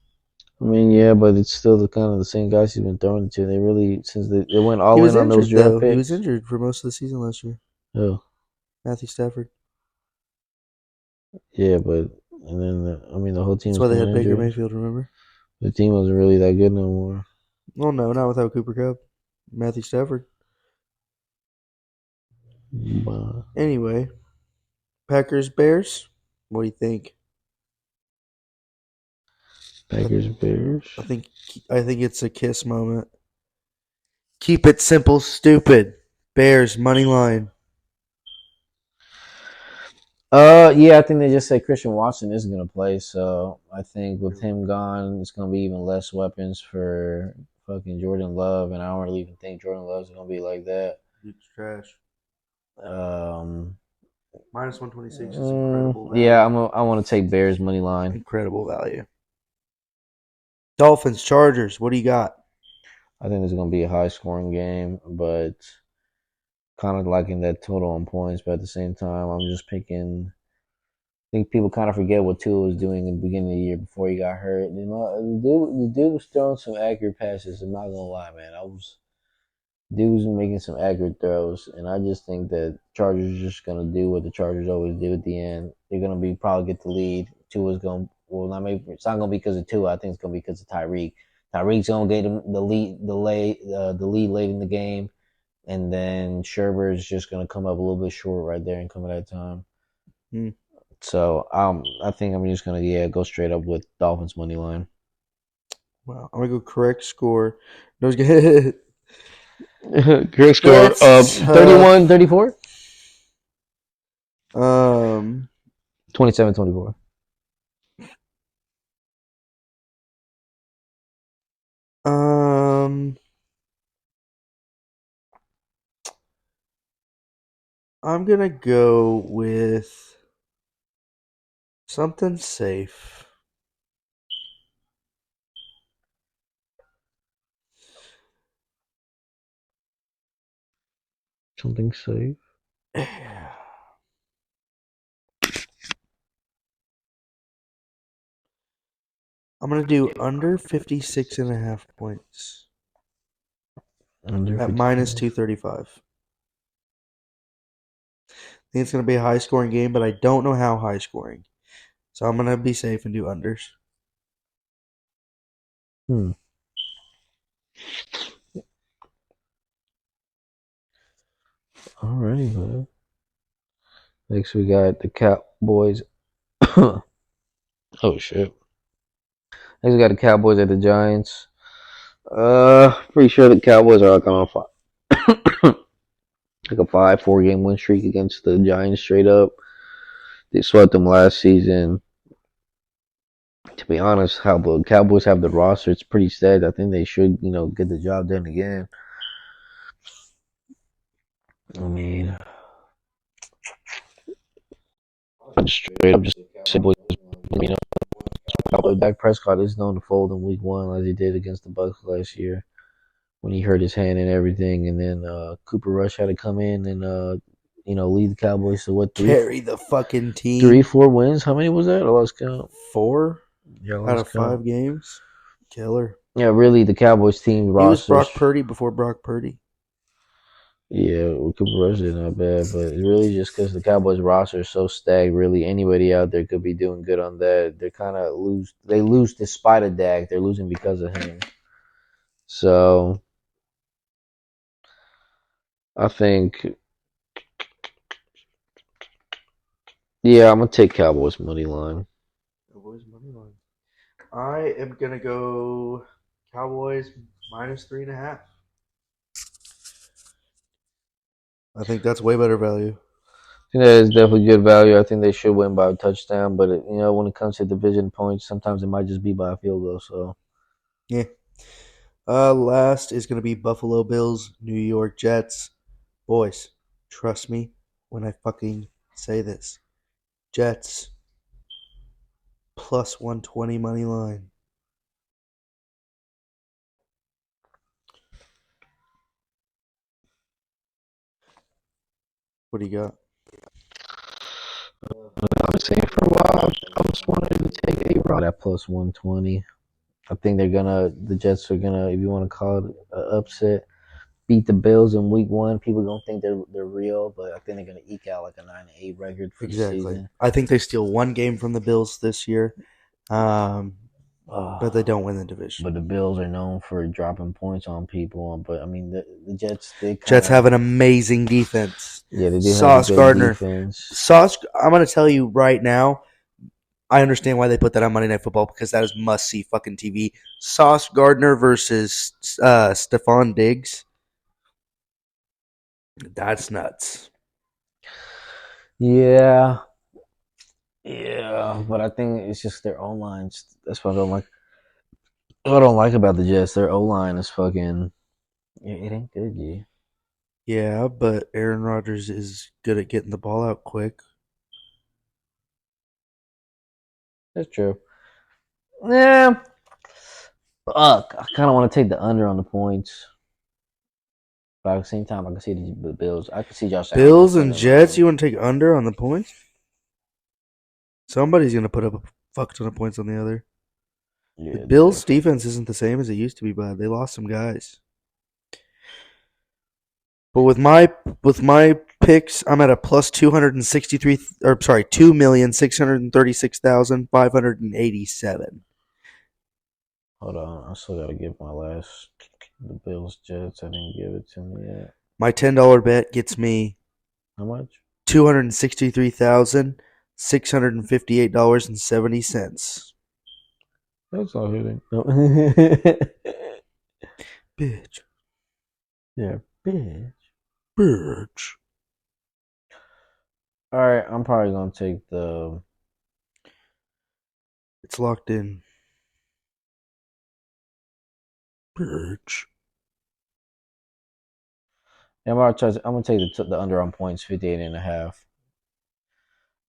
Speaker 3: I mean, yeah, but it's still the same guys he's been throwing it to. They really, since they went all in on those draft picks.
Speaker 2: He was injured for most of the season last year.
Speaker 3: Oh.
Speaker 2: Matthew Stafford.
Speaker 3: Yeah, but and then the whole team.
Speaker 2: That's why they had Baker Mayfield. Remember?
Speaker 3: The team wasn't really that good no more.
Speaker 2: Well, no, not without Cooper Kupp. Matthew Stafford.
Speaker 3: Wow.
Speaker 2: Anyway, Packers Bears. What do you think?
Speaker 3: Packers Bears.
Speaker 2: I think it's a kiss moment. Keep it simple, stupid. Bears money line.
Speaker 3: Yeah, I think they just said Christian Watson isn't going to play, so I think with him gone, it's going to be even less weapons for fucking Jordan Love, and I don't really even think Jordan Love's going to be like that.
Speaker 2: It's trash. Minus 126 is incredible value.
Speaker 3: Yeah, I want to take Bears money line.
Speaker 2: Incredible value. Dolphins, Chargers. What do you got?
Speaker 3: I think it's going to be a high scoring game, but kind of liking that total on points. But at the same time, I'm just picking. I think people kind of forget what Tua was doing in the beginning of the year before he got hurt. You know, the dude was throwing some accurate passes. I'm not gonna lie, man. Dude was making some accurate throws, and I just think that Chargers are just gonna do what the Chargers always do at the end. They're gonna be probably get the lead. Tua's gonna not maybe it's not gonna be because of Tua. I think it's gonna be because of Tyreek. Tyreek's gonna get him the lead late in the game, and then Sherbert is just gonna come up a little bit short right there and come at that time.
Speaker 2: Hmm.
Speaker 3: So I think I'm just gonna go straight up with Dolphins money line.
Speaker 2: Well, I'm gonna go correct score. No, it's good.
Speaker 3: Correct score
Speaker 2: That's
Speaker 3: 31 34
Speaker 2: um
Speaker 3: 27 24.
Speaker 2: I'm gonna go with something safe.
Speaker 3: Something safe.
Speaker 2: I'm gonna do under 56.5 points
Speaker 3: Under
Speaker 2: at
Speaker 3: 50.
Speaker 2: minus 235. I think it's gonna be a high scoring game, but I don't know how high scoring. So I'm gonna be safe and do unders.
Speaker 3: Alrighty, man. Next we got the Cowboys. Oh shit. Next we got the Cowboys at the Giants. Pretty sure the Cowboys are like on like a 5-4 game win streak against the Giants straight up. They swept them last season. To be honest, how the Cowboys have the roster, it's pretty set. I think they should, get the job done again. I mean, straight up just Cowboys, you know, Dak Prescott is known to fold in week one as he did against the Bucks last year when he hurt his hand and everything, and then Cooper Rush had to come in and lead the Cowboys to what
Speaker 2: Carry the fucking team.
Speaker 3: 3-4 wins. How many was that? I lost count.
Speaker 2: 4
Speaker 3: Yeah,
Speaker 2: out of 5 games. Killer.
Speaker 3: Yeah, really, the Cowboys team roster.
Speaker 2: He was Brock Purdy before Brock Purdy.
Speaker 3: Yeah, Cooper Rush is not bad, but it's really just because the Cowboys roster is so stacked. Really, anybody out there could be doing good on that. They're kind of lose. They lose despite of Dak. They're losing because of him. So I think, yeah, I'm gonna take Cowboys money line.
Speaker 2: Cowboys money line. I am gonna go Cowboys minus 3.5. I think that's way better value.
Speaker 3: I think that is definitely good value. I think they should win by a touchdown, but when it comes to division points, sometimes it might just be by a field goal. So
Speaker 2: yeah. Last is gonna be Buffalo Bills, New York Jets. Boys, trust me when I fucking say this. Jets plus 120 money line. What do you got?
Speaker 3: I was saying for a while, I just wanted to take A-Rod at plus 120. I think the Jets are gonna, if you want to call it an upset, beat the Bills in week one. People don't think they're real, but I think they're gonna eke out like a 9-8 record for the season.
Speaker 2: I think they steal one game from the Bills this year, but they don't win the division.
Speaker 3: But the Bills are known for dropping points on people. But I mean, the Jets
Speaker 2: Jets have an amazing defense.
Speaker 3: Yeah, they do
Speaker 2: Sauce
Speaker 3: have a good
Speaker 2: Gardner.
Speaker 3: defense.
Speaker 2: Sauce. I'm gonna tell you right now. I understand why they put that on Monday Night Football because that is must-see fucking TV. Sauce Gardner versus Stephon Diggs. That's nuts.
Speaker 3: Yeah, but I think it's just their O line. That's what I don't like. What I don't like about the Jets, their O line is fucking. It ain't good, G.
Speaker 2: Yeah, but Aaron Rodgers is good at getting the ball out quick.
Speaker 3: That's true. Yeah, Fuck. I kind of want to take the under on the points. But at the same time, I can see the Bills. I can see Josh Allen.
Speaker 2: Bills and Jets, you want to take under on the points? Somebody's going to put up a fuck ton of points on the other.
Speaker 3: Yeah,
Speaker 2: The Bills' defense isn't the same as it used to be, bud. They lost some guys. But with my picks, I'm at a plus 263 or sorry, 2,636,587.
Speaker 3: Hold on, I still gotta give my last. The Bills Jets. I didn't give it to me yet.
Speaker 2: My $10 bet gets me
Speaker 3: How much?
Speaker 2: $263,658.70.
Speaker 3: That's all hitting. No.
Speaker 2: Bitch.
Speaker 3: Yeah, bitch.
Speaker 2: Bitch.
Speaker 3: All right, I'm probably gonna take the.
Speaker 2: It's locked in. Bitch.
Speaker 3: I'm gonna take the under on points, 58.5.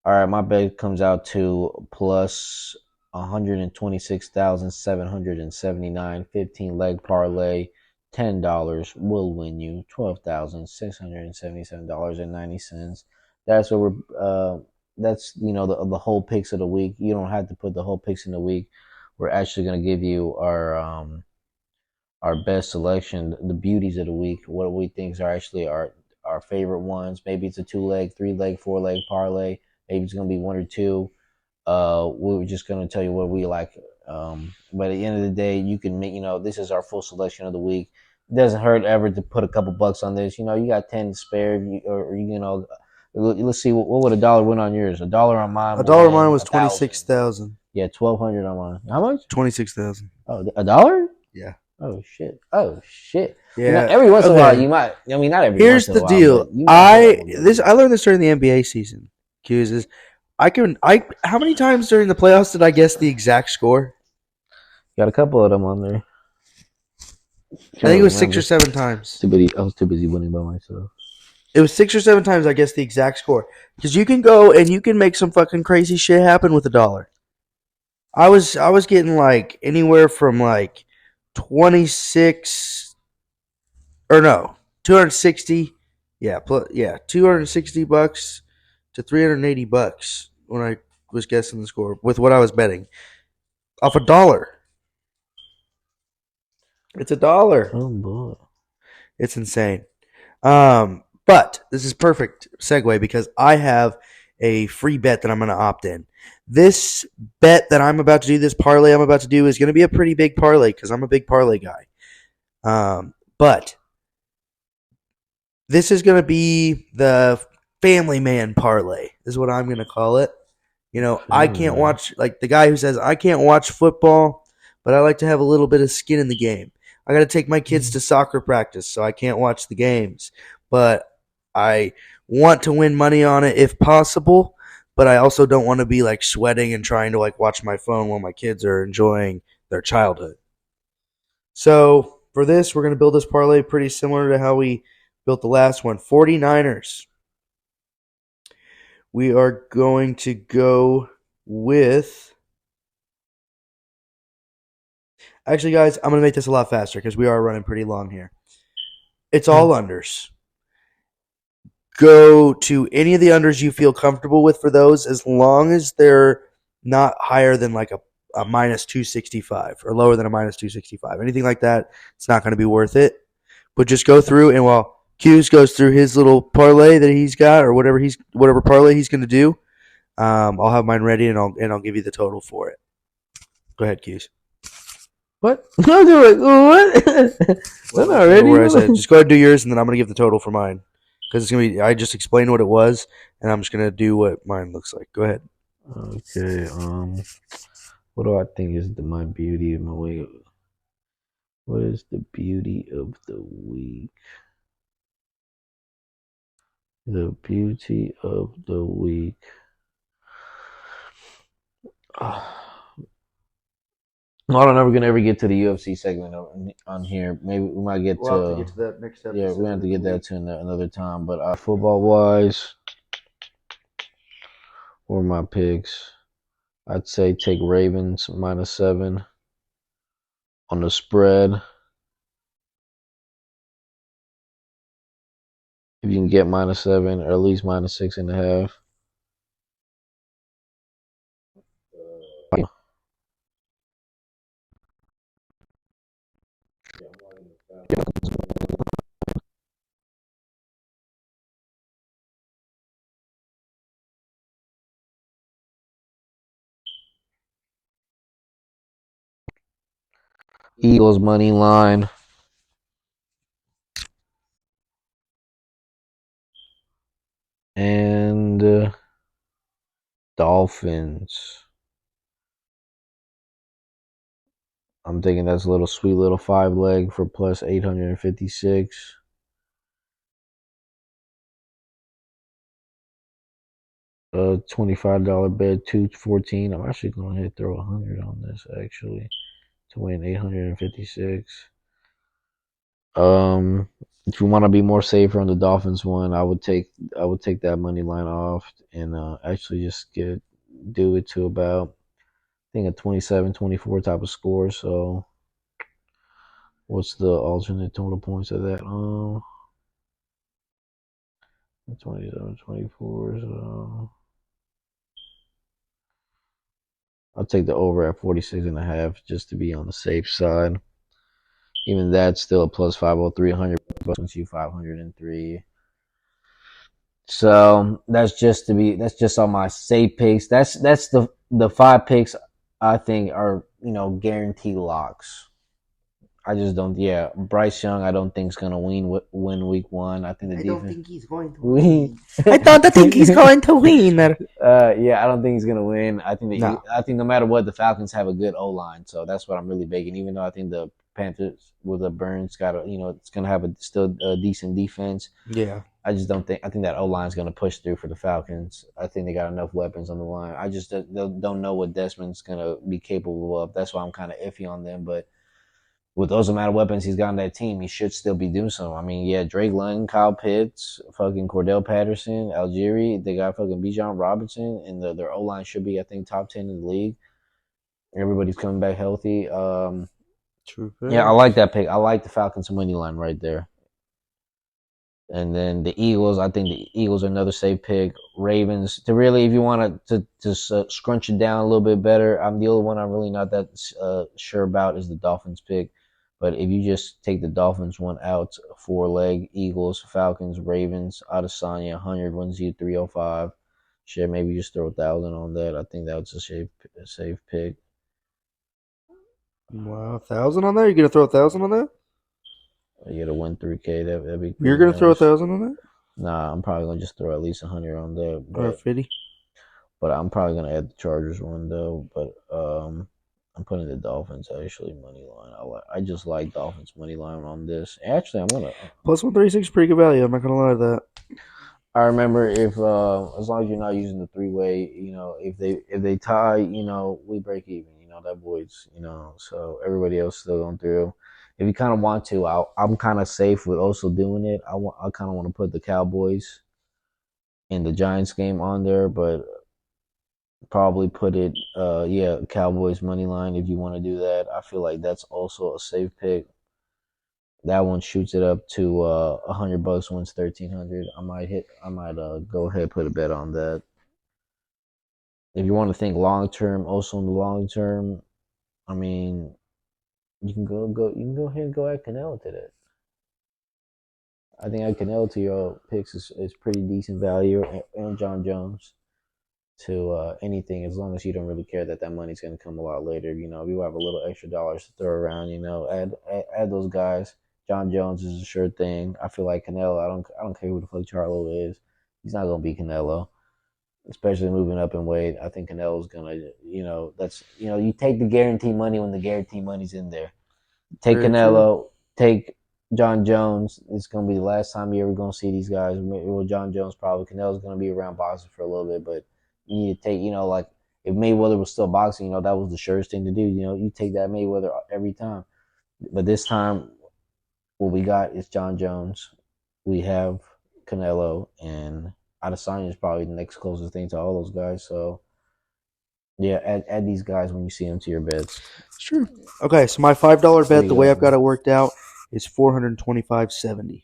Speaker 3: All right, my bet comes out to plus 126,779. 15 leg parlay, $10 will win you $12,677.90. That's what we're. That's the whole picks of the week. You don't have to put the whole picks in the week. We're actually gonna give you our best selection, the beauties of the week, what we think are actually our favorite ones. Maybe it's a 2-leg, 3-leg, 4-leg parlay. Maybe it's gonna be one or two. We were just gonna tell you what we like. But at the end of the day, you can make. This is our full selection of the week. It doesn't hurt ever to put a couple bucks on this. You got 10 to spare, let's see what would $1 win on yours. $1 on mine.
Speaker 2: $1 on mine was 26,000.
Speaker 3: Yeah, 1,200 on mine. How much?
Speaker 2: 26,000.
Speaker 3: Oh, $1?
Speaker 2: Yeah.
Speaker 3: Oh shit! Oh shit!
Speaker 2: Yeah.
Speaker 3: Every once in a while, you might. I mean, not every.
Speaker 2: Here's
Speaker 3: once in
Speaker 2: the
Speaker 3: a while,
Speaker 2: deal.
Speaker 3: but you might
Speaker 2: I learned this during the NBA season. Q's how many times during the playoffs did I guess the exact score?
Speaker 3: got a couple of them on there.
Speaker 2: I think it was 6 or 7 times.
Speaker 3: I was too busy winning by myself.
Speaker 2: It was 6 or 7 times I guessed the exact score. Because you can go and you can make some fucking crazy shit happen with $1. I was getting like anywhere from like 26 or no, 260. Yeah, $260 to $380 when I was guessing the score with what I was betting off $1. It's $1.
Speaker 3: Oh boy!
Speaker 2: It's insane. But this is perfect segue because I have a free bet that I'm going to opt in. This bet that I'm about to do, this parlay I'm about to do, is going to be a pretty big parlay because I'm a big parlay guy. But this is going to be the family man parlay, is what I'm going to call it. I can't watch, like the guy who says, I can't watch football, but I like to have a little bit of skin in the game. I got to take my kids to soccer practice, so I can't watch the games. But I want to win money on it if possible, but I also don't want to be like sweating and trying to like watch my phone while my kids are enjoying their childhood. So for this, we're going to build this parlay pretty similar to how we built the last one. 49ers. We are going to go with... Actually, guys, I'm going to make this a lot faster because we are running pretty long here. It's all unders. Go to any of the unders you feel comfortable with for those, as long as they're not higher than like a minus 265 or lower than a minus 265. Anything like that, it's not going to be worth it. But just go through, and while Q's goes through his little parlay that he's got, or whatever parlay he's going to do, I'll have mine ready, and I'll give you the total for it. Go ahead, Q's.
Speaker 3: What? I'll do it. What? I'm not ready.
Speaker 2: Just go ahead and do yours, and then I'm going to give the total for mine. Because it's going to be, I just explained what it was, and I'm just going to do what mine looks like. Go ahead.
Speaker 3: Okay. What do I think is my beauty of my week? What is the beauty of the week? The beauty of the week. I don't know. We're gonna ever get to the UFC segment on here. Maybe we might get
Speaker 2: We'll have to get to that next episode.
Speaker 3: Yeah, we have to get that to another time. But football wise, or my picks, I'd say take Ravens -7. on the spread. If you can get -7 or at least -6.5. Eagles money line. And Dolphins. I'm thinking that's a little sweet little 5-leg for plus 856. $25 bet, 214. I'm actually going to throw 100 on this actually to win 856. If you want to be more safer on the Dolphins one, I would take that money line off and actually just do it to about I think a 27-24 type of score. So what's the alternate total points of that? 27-24. So I'll take the over at 46.5 just to be on the safe side. Even that's still a plus 503, 100 bucks you 503. So that's just on my safe picks. That's the 5 picks I think are guaranteed locks. I just don't. Yeah, Bryce Young, I don't think is gonna win week 1. I think the defense.
Speaker 2: I don't think he's going to win. I don't think he's going to win.
Speaker 3: Yeah, I don't think he's gonna win. I think
Speaker 2: No.
Speaker 3: I think no matter what, the Falcons have a good O line, so that's what I'm really baking. Even though I think the Panthers with the Burns it's gonna have still a decent defense.
Speaker 2: Yeah.
Speaker 3: I just don't think. I think that O line is gonna push through for the Falcons. I think they got enough weapons on the line. I just don't know what Desmond's gonna be capable of. That's why I'm kind of iffy on them, but. With those amount of weapons he's got on that team, he should still be doing something. I mean, yeah, Drake London, Kyle Pitts, fucking Cordell Patterson, Algieri, they got fucking Bijan Robinson, and their O line should be, I think, top 10 in the league. Everybody's coming back healthy.
Speaker 2: True.
Speaker 3: Yeah, I like that pick. I like the Falcons money line right there. And then the Eagles, I think the Eagles are another safe pick. Ravens, if you want to scrunch it down a little bit better, the only one I'm really not that sure about is the Dolphins pick. But if you just take the Dolphins one out, 4-leg, Eagles, Falcons, Ravens, Adesanya, 100 wins you 305. Shit, maybe just throw 1,000 on that. I think that was a safe pick.
Speaker 2: Wow, 1,000 on that? You're gonna throw 1,000 on that?
Speaker 3: You got to win 3K. That'd be.
Speaker 2: You're gonna
Speaker 3: nice.
Speaker 2: throw 1,000 on that?
Speaker 3: Nah, I'm probably gonna just throw at least 100 on that.
Speaker 2: Or 50?
Speaker 3: But I'm probably gonna add the Chargers one though. But I'm putting the Dolphins actually money line. I just like Dolphins money line on this. Actually, I'm gonna
Speaker 2: plus 136 pretty good value. I'm not gonna lie to that.
Speaker 3: I remember if as long as you're not using the 3-way, if they tie, we break even. That voids, so everybody else still going through. If you kind of want to, I'm kind of safe with also doing it. I kind of want to put the Cowboys and the Giants game on there, but probably put it, Cowboys money line if you want to do that. I feel like that's also a safe pick. That one shoots it up to $100, wins 1,300. I might go ahead and put a bet on that. If you want to think long term, also in the long term, I mean, you can go ahead and go at Canelo to that. I think at Canelo to your picks is pretty decent value, and John Jones to anything as long as you don't really care that money's going to come a lot later. If you have a little extra dollars to throw around, add those guys. John Jones is a sure thing. I feel like Canelo. I don't care who the fuck Charlo is. He's not going to beat Canelo, especially moving up in weight. I think Canelo's going to. That's you take the guarantee money when the guarantee money's in there. Take
Speaker 2: Very
Speaker 3: Canelo.
Speaker 2: true.
Speaker 3: Take John Jones. It's going to be the last time you're ever going to see these guys. Well, John Jones probably. Canelo's going to be around boxing for a little bit, but you need to take, like if Mayweather was still boxing, that was the surest thing to do. You take that Mayweather every time. But this time, what we got is John Jones. We have Canelo, and Adesanya is probably the next closest thing to all those guys. So Yeah, add these guys when you see them to your bets.
Speaker 2: It's true. Okay, so my $5 bet,
Speaker 3: you
Speaker 2: the way
Speaker 3: got,
Speaker 2: I've got it worked out, is $425.70.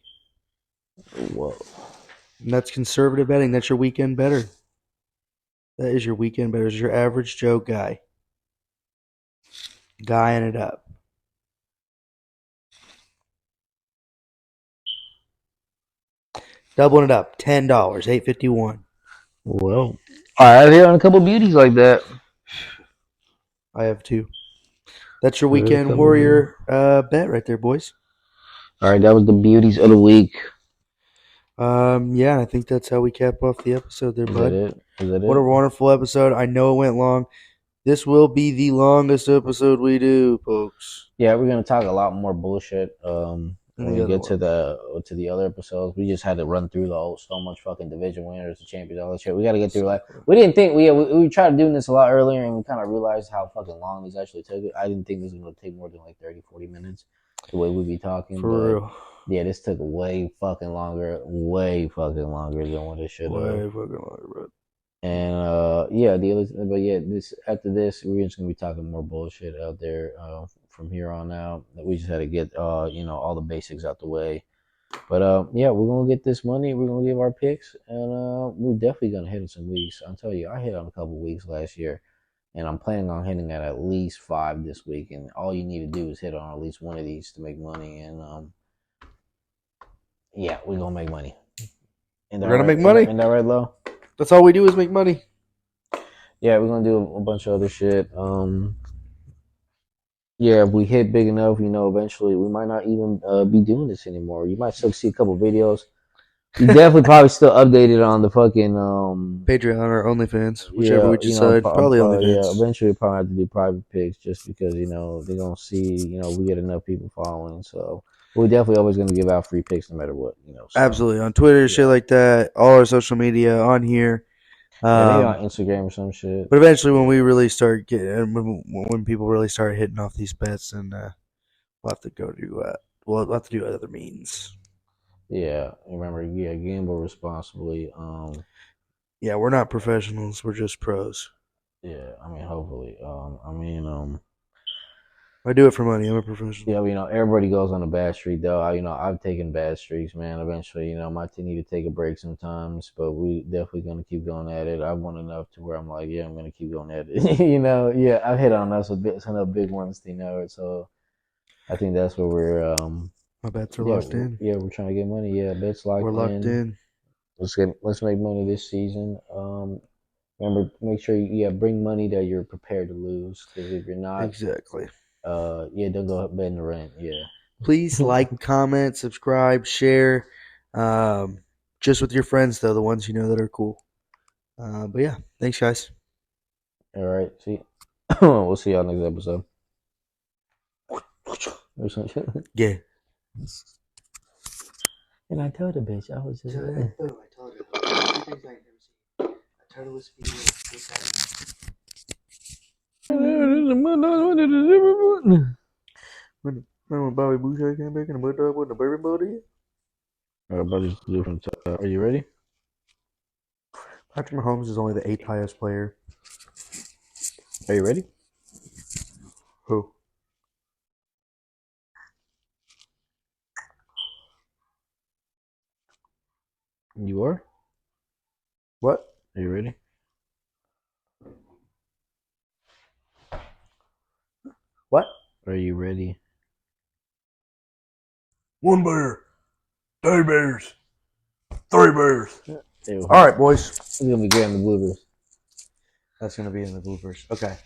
Speaker 3: Whoa.
Speaker 2: And that's conservative betting. That's your weekend better. That is your weekend better. It's your average Joe guy. Guying it up. Doubling it up. $10, $8.51.
Speaker 3: Well, all right, here on a couple beauties like that.
Speaker 2: I have 2. That's your
Speaker 3: There's a
Speaker 2: weekend
Speaker 3: couple
Speaker 2: warrior bet right there, boys.
Speaker 3: All right, that was the beauties of the week.
Speaker 2: Yeah, I think that's how we cap off the episode there,
Speaker 3: Is
Speaker 2: bud.
Speaker 3: that it? Is that
Speaker 2: What a
Speaker 3: it?
Speaker 2: wonderful episode. I know it went long. This will be the longest episode we do, folks.
Speaker 3: Yeah, we're gonna talk a lot more bullshit. When we
Speaker 2: other
Speaker 3: get to
Speaker 2: one.
Speaker 3: the other episodes, we just had to run through so much fucking division winners, the champions, all that shit. We got to get through like we didn't think we tried doing this a lot earlier, and we kind of realized how fucking long this actually took. I didn't think this was gonna take more than like 30, 40 minutes the way we'd be talking.
Speaker 2: For
Speaker 3: but
Speaker 2: real.
Speaker 3: Yeah, this took way fucking longer than what it should have.
Speaker 2: Way fucking longer, bro.
Speaker 3: And this after this, we're just gonna be talking more bullshit out there from here on out. We just had to get all the basics out the way. But yeah, we're gonna get this money. We're gonna give our picks, and we're definitely gonna hit on some weeks. I'll tell you, I hit on a couple weeks last year, and I'm planning on hitting at least 5 this week. And all you need to do is hit on at least one of these to make money. And yeah, we're gonna make money.
Speaker 2: We're gonna make money.
Speaker 3: Ain't that right, Lo?
Speaker 2: That's all we do is make money.
Speaker 3: Yeah, we're gonna do a bunch of other shit. Yeah, if we hit big enough, eventually we might not even be doing this anymore. You might still see a couple videos. You definitely probably still updated on the fucking
Speaker 2: Patreon or OnlyFans, whichever we decide. Probably OnlyFans.
Speaker 3: Yeah, eventually we probably have to do private pics just because they're gonna see we get enough people following. So we're definitely always gonna give out free pics no matter what. So.
Speaker 2: Absolutely on Twitter, shit like that. All our social media on here.
Speaker 3: Maybe on Instagram or some shit.
Speaker 2: But eventually, when we really start getting, when people really start hitting off these bets, then we'll have to go to we'll have to do other means.
Speaker 3: Yeah, remember, gamble responsibly.
Speaker 2: Yeah, we're not professionals; we're just pros.
Speaker 3: Yeah, I mean, hopefully.
Speaker 2: I do it for money. I'm a professional.
Speaker 3: Yeah, everybody goes on a bad streak, though. I've taken bad streaks, man. Eventually, my team need to take a break sometimes, but we definitely gonna keep going at it. I've won enough to where I'm like, yeah, I'm gonna keep going at it. Yeah, I've hit on us some of the big ones, so I think that's where we're.
Speaker 2: My bets are locked in.
Speaker 3: Yeah, we're trying to get money. Yeah, bets locked in.
Speaker 2: We're locked in.
Speaker 3: Let's make money this season. Remember, make sure bring money that you're prepared to lose, because if you're not,
Speaker 2: exactly.
Speaker 3: Don't go bet in the rent. Yeah.
Speaker 2: Please like, comment, subscribe, share. Just with your friends, though, the ones that are cool. But yeah, thanks, guys.
Speaker 3: All right. See, we'll see y'all next episode. Or some shit.
Speaker 2: Yeah.
Speaker 3: And I told the bitch I was just.
Speaker 2: I told her. I told her this video. When Bobby Boucher came back and the mud dog with the baby body.
Speaker 3: Everybody's different. Are you ready?
Speaker 2: Patrick Mahomes is only the 8th highest player.
Speaker 3: Are you ready?
Speaker 2: Who?
Speaker 3: You are?
Speaker 2: What?
Speaker 3: Are you ready?
Speaker 2: What?
Speaker 3: Are you ready?
Speaker 2: 1 bear. 2 bears. 3 bears. All right, boys.
Speaker 3: It's going to be great in the bloopers.
Speaker 2: That's going to be in the bloopers. Okay.